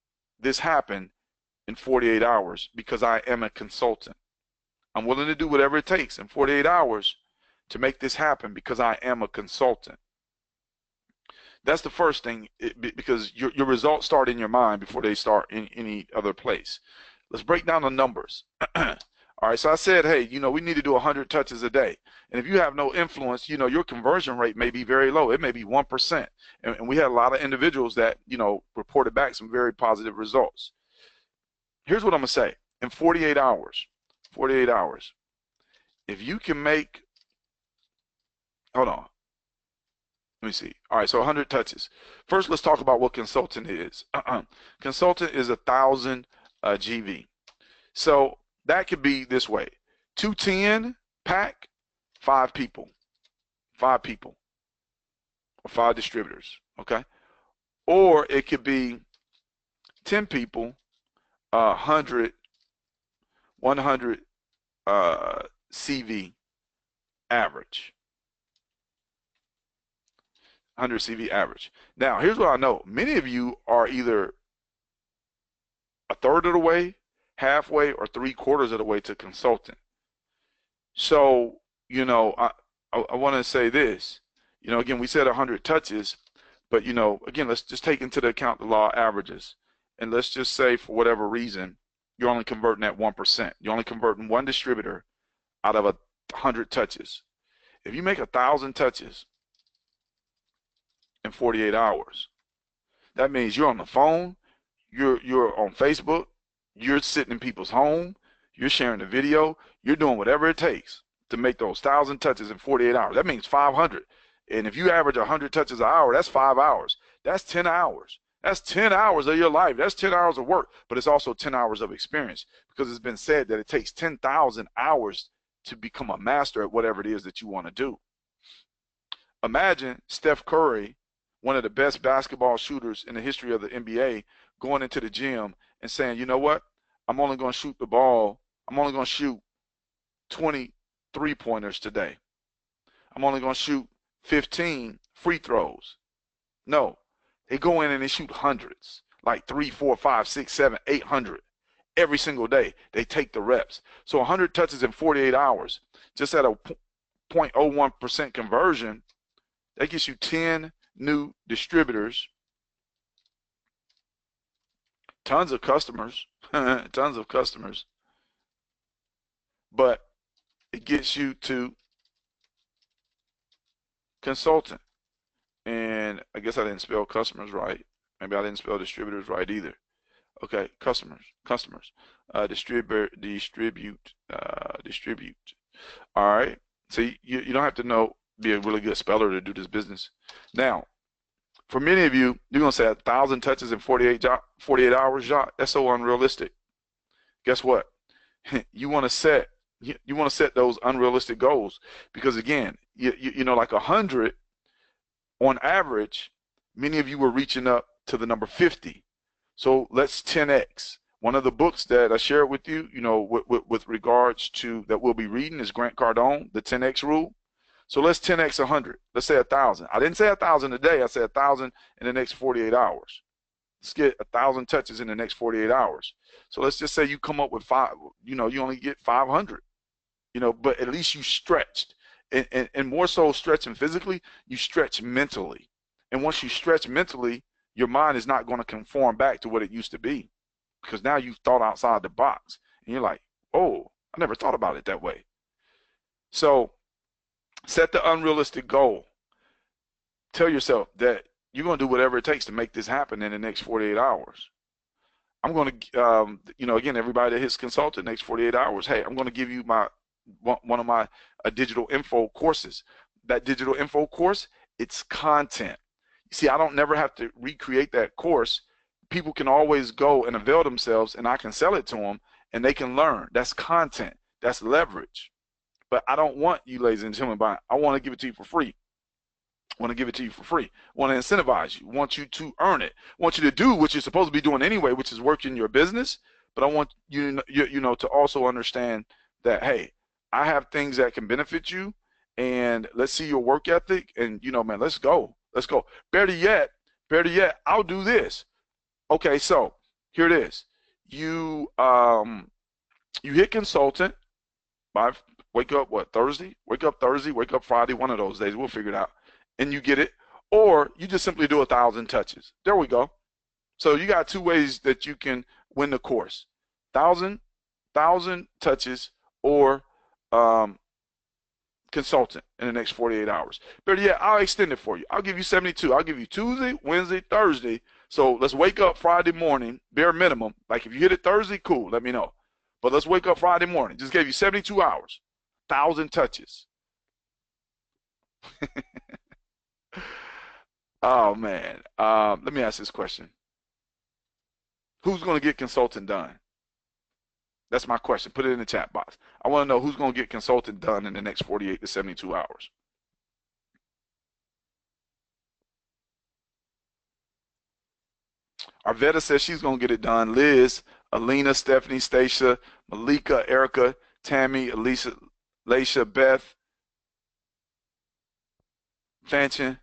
this happen in 48 hours because I am a consultant. I'm willing to do whatever it takes in 48 hours to make this happen because I am a consultant. That's the first thing, because your results start in your mind before they start in any other place. Let's break down the numbers. All right, so I said, hey, you know, we need to do 100 touches a day. And if you have no influence, you know, your conversion rate may be very low. It may be 1%. And we had a lot of individuals that, you know, reported back some very positive results. Here's what I'm going to say. In 48 hours, if you can make, hold on. Let me see. All right, so 100 touches. First, let's talk about what consultant is. Consultant is 1,000 GV. So that could be this way. 210 pack, 5 people. 5 people. Or 5 distributors. Okay? Or it could be 10 people, 100 CV average. 100 CV average. Now, here's what I know. Many of you are either a third of the way, halfway, or 3/4 of the way to consultant. So, you know, I want to say this. You know, again, we said 100 touches, but, you know, again, let's just take into account the law of averages. And let's just say, for whatever reason, you're only converting at 1%. You're only converting 1 distributor out of 100 touches. If you make 1,000 touches in 48 hours, that means you're on the phone, you're on Facebook, you're sitting in people's home, you're sharing the video, you're doing whatever it takes to make those 1,000 touches in 48 hours. That means 500. And if you average 100 touches an hour, that's 5 hours. That's 10 hours. That's 10 hours of your life. That's 10 hours of work, but it's also 10 hours of experience, because it's been said that it takes 10,000 hours to become a master at whatever it is that you want to do. Imagine Steph Curry, one of the best basketball shooters in the history of the NBA, going into the gym and saying, you know what, I'm only going to shoot the ball, I'm only going to shoot 20 3-pointers today. I'm only going to shoot 15 free throws. No, they go in and they shoot hundreds, like 3, 4, 5, 6, 7, 800 every single day. They take the reps. So 100 touches in 48 hours, just at a 0.01% conversion, that gets you 10 new distributors, tons of customers, tons of customers, but it gets you to consultant. And I guess I didn't spell customers right. Maybe I didn't spell distributors right either. Okay, customers. Distribute. All right. So you don't have to be a really good speller to do this business. Now, for many of you, you're gonna say 1,000 touches in 48 hours, Jacques. That's so unrealistic. Guess what? You want to set those unrealistic goals, because again, you know, like 100 On average, many of you were reaching up to the number 50. So let's 10x. One of the books that I shared with you, with regards to that we'll be reading is Grant Cardone, the 10x rule. So let's 10x 100. Let's say 1,000. I didn't say 1,000 a day. I said 1,000 in the next 48 hours. Let's get 1,000 touches in the next 48 hours. So let's just say you come up with five. You only get 500. But at least you stretched, and more so stretching physically, you stretch mentally. And once you stretch mentally, your mind is not going to conform back to what it used to be, because now you've thought outside the box, and you're like, oh, I never thought about it that way. So set the unrealistic goal. Tell yourself that you're going to do whatever it takes to make this happen in the next 48 hours. I'm going to, again, everybody that hits consultant next 48 hours, hey, I'm going to give you one of my digital info courses. That digital info course, it's content. You see, I don't never have to recreate that course. People can always go and avail themselves, and I can sell it to them, and they can learn. That's content. That's leverage. But I don't want you, ladies and gentlemen, buying. I want to give it to you for free. I want to give it to you for free. I want to incentivize you. I want you to earn it. I want you to do what you're supposed to be doing anyway, which is working your business. But I want you to also understand that, hey, I have things that can benefit you, and let's see your work ethic, and man, let's go. Let's go. Better yet, I'll do this. Okay, so here it is. You hit consultant by wake up Thursday? Wake up Thursday, wake up Friday, one of those days. We'll figure it out. And you get it. Or you just simply do 1,000 touches. There we go. So you got two ways that you can win the course. 1,000 touches or consultant in the next 48 hours. But yeah, I'll extend it for you. I'll give you 72. I'll give you Tuesday, Wednesday, Thursday. So let's wake up Friday morning, bare minimum. Like if you hit it Thursday, cool, let me know. But let's wake up Friday morning. Just gave you 72 hours, 1,000 touches. Oh, man. Let me ask this question. Who's going to get consulting done? That's my question. Put it in the chat box. I want to know who's going to get consulting done in the next 48 to 72 hours. Arvetta says she's going to get it done. Liz, Alina, Stephanie, Stacia, Malika, Erica, Tammy, Alicia, Laisha, Beth, Fanchen,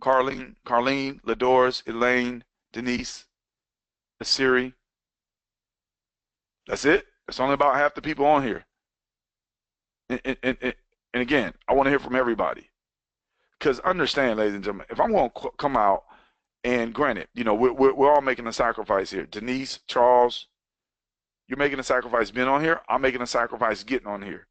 Carlene, Ladors, Elaine, Denise, Asiri. That's it. That's only about half the people on here. And again, I want to hear from everybody. Because understand, ladies and gentlemen, if I'm going to come out, and granted, we're all making a sacrifice here. Denise, Charles, you're making a sacrifice being on here. I'm making a sacrifice getting on here.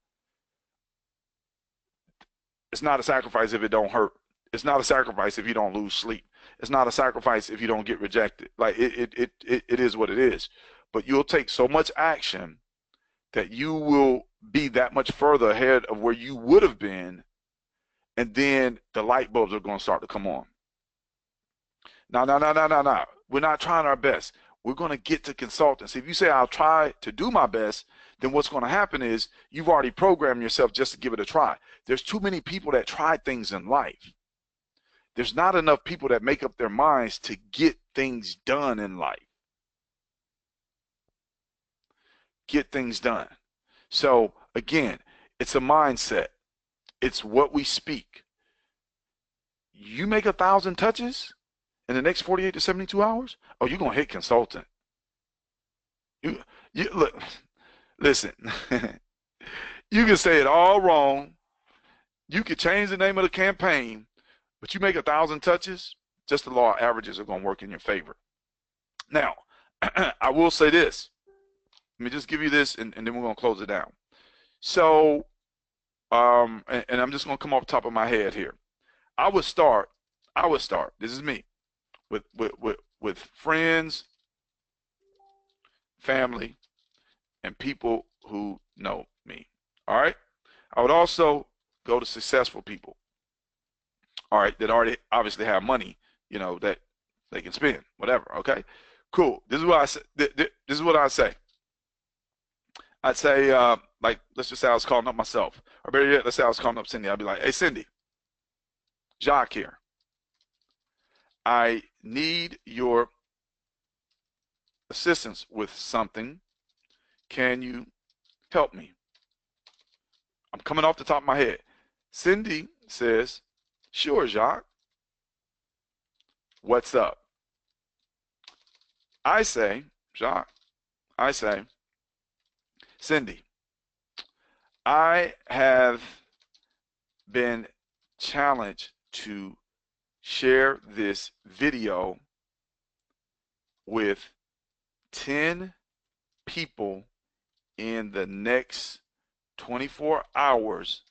It's not a sacrifice if it don't hurt. It's not a sacrifice if you don't lose sleep. It's not a sacrifice if you don't get rejected. Like it is what it is. But you'll take so much action that you will be that much further ahead of where you would have been, and then the light bulbs are going to start to come on. No. We're not trying our best. We're going to get to consultants. If you say, I'll try to do my best, then what's going to happen is you've already programmed yourself just to give it a try. There's too many people that try things in life. There's not enough people that make up their minds to get things done in life. Get things done. So again, it's a mindset. It's what we speak. You make 1,000 touches in the next 48 to 72 hours, oh, you're going to hit consultant. You look, listen, you can say it all wrong. You could change the name of the campaign, but you make 1,000 touches, just the law of averages are going to work in your favor. Now, I will say this. Let me just give you this, and then we're going to close it down. So, and I'm just going to come off the top of my head here. I would start, this is me, with friends, family, and people who know me. All right? I would also go to successful people, all right, that already obviously have money, that they can spend, whatever, okay? Cool. This is what I say. This is what I say. I'd say, like, let's just say I was calling up myself. Or better yet, let's say I was calling up Cindy. I'd be like, hey, Cindy, Jacques here. I need your assistance with something. Can you help me? I'm coming off the top of my head. Cindy says, sure, Jacques. What's up? I say, Jacques, I say, Cindy, I have been challenged to share this video with 10 people in the next 24 hours.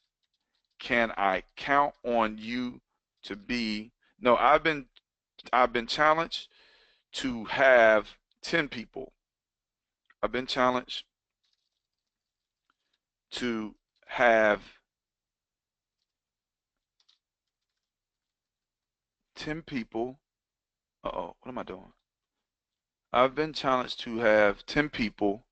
Can I count on you to be? No, I've been challenged to have 10 people. I've been challenged to have 10 people. Uh-oh, what am I doing? I've been challenged to have 10 people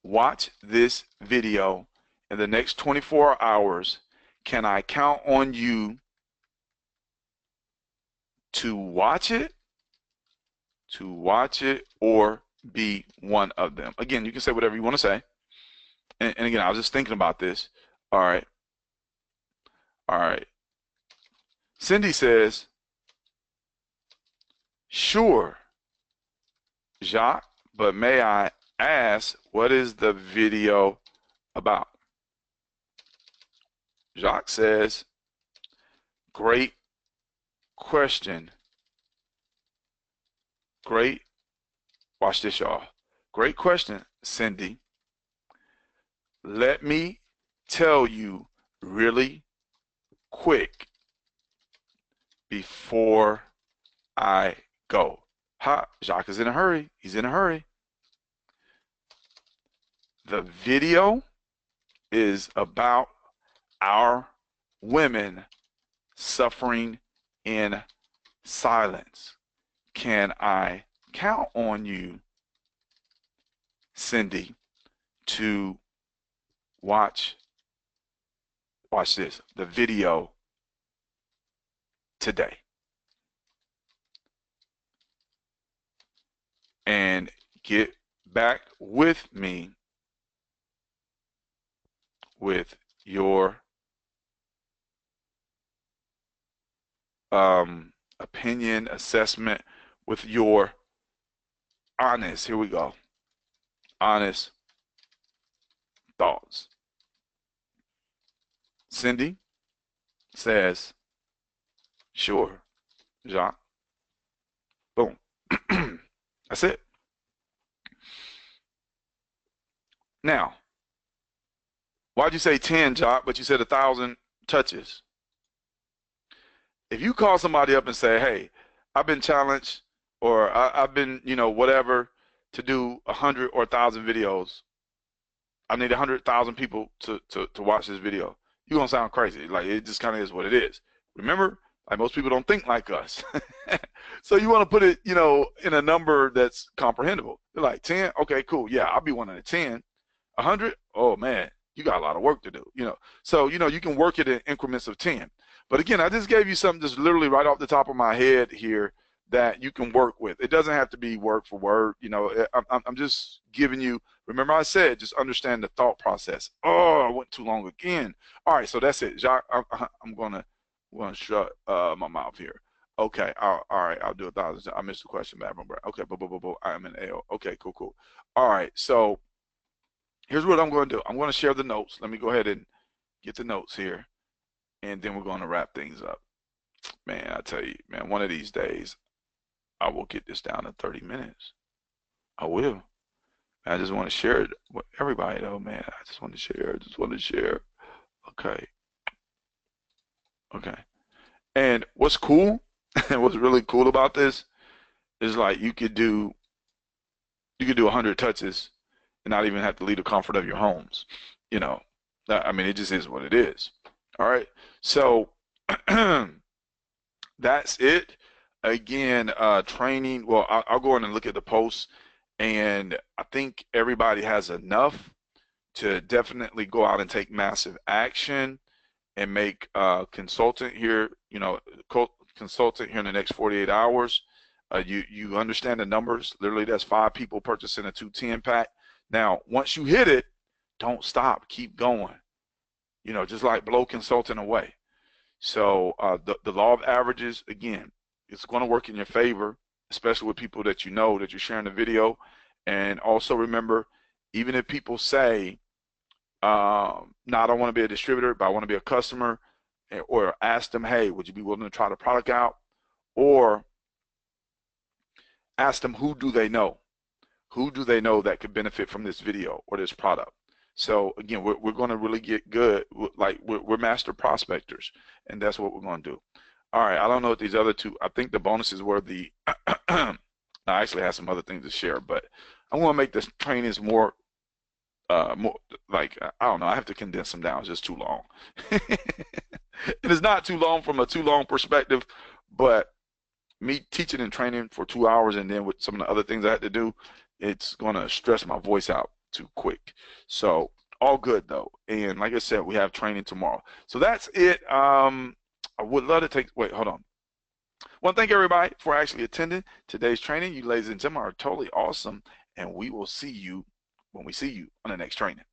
watch this video in the next 24 hours. Can I count on you to watch it? To watch it or be one of them? Again, you can say whatever you want to say. And again, I was just thinking about this. All right. All right. Cindy says, sure, Jacques, but may I ask, what is the video about? Jacques says, great question. Great. Watch this, y'all. Great question, Cindy. Let me tell you really quick before I go. Ha, Jacques is in a hurry. He's in a hurry. The video is about our women suffering in silence. Can I count on you, Cindy, to watch this, the video today? And get back with me with your opinion, assessment, with your honest, here we go, honest thoughts. Cindy says, sure, Jacques. Boom. That's it. Now, why'd you say 10, Jacques, but you said 1,000 touches? If you call somebody up and say, hey, I've been challenged, or I've been, whatever, to do 100 or 1,000 videos, I need 100,000 people to watch this video, you're going to sound crazy. Like, it just kind of is what it is. Remember, like, most people don't think like us. So you want to put it, in a number that's comprehensible. They're like, 10, okay, cool. Yeah, I'll be one of the 10. 100, oh, man, you got a lot of work to do, So, you can work it in increments of 10. But again, I just gave you something just literally right off the top of my head here that you can work with. It doesn't have to be word for word. I'm just giving you, remember I said, just understand the thought process. Oh, I went too long again. All right, so that's it. Jacques, I'm going to shut my mouth here. Okay, all right, I'll do 1,000. I missed the question, bad. Okay, I'm in AO. Okay, cool. All right, so here's what I'm going to do. I'm going to share the notes. Let me go ahead and get the notes here, and then we're going to wrap things up. Man, I tell you, man, one of these days, I will get this down to 30 minutes. I will. I just want to share it with everybody, though, man. I just want to share. Okay. And what's cool, and what's really cool about this is, like, you could do 100 touches and not even have to leave the comfort of your homes. I mean, it just is what it is. All right. So that's it. Again, training. Well, I'll go in and look at the posts, and I think everybody has enough to definitely go out and take massive action. and make consultant here, consultant here in the next 48 hours. You understand the numbers. Literally, that's 5 people purchasing a 210 pack. Now, once you hit it, don't stop. Keep going. Just like blow consultant away. So the law of averages, again, it's going to work in your favor, especially with people that that you're sharing the video. And also remember, even if people say, no, I don't want to be a distributor, but I want to be a customer, or ask them, hey, would you be willing to try the product out? Or ask them, who do they know? Who do they know that could benefit from this video or this product? So again, we're going to really get good. Like we're master prospectors, and that's what we're going to do. All right, I don't know what these other two. I think the bonuses were the. I actually have some other things to share, but I want to make this trainings more like, I don't know. I have to condense them down. It's just too long. It is not too long from a too long perspective, but me teaching and training for 2 hours and then with some of the other things I had to do, it's going to stress my voice out too quick. So all good though. And like I said, we have training tomorrow. So that's it. I would love to wait, hold on. Well, thank everybody for actually attending today's training. You ladies and gentlemen are totally awesome. And we will see you when we see you on the next training.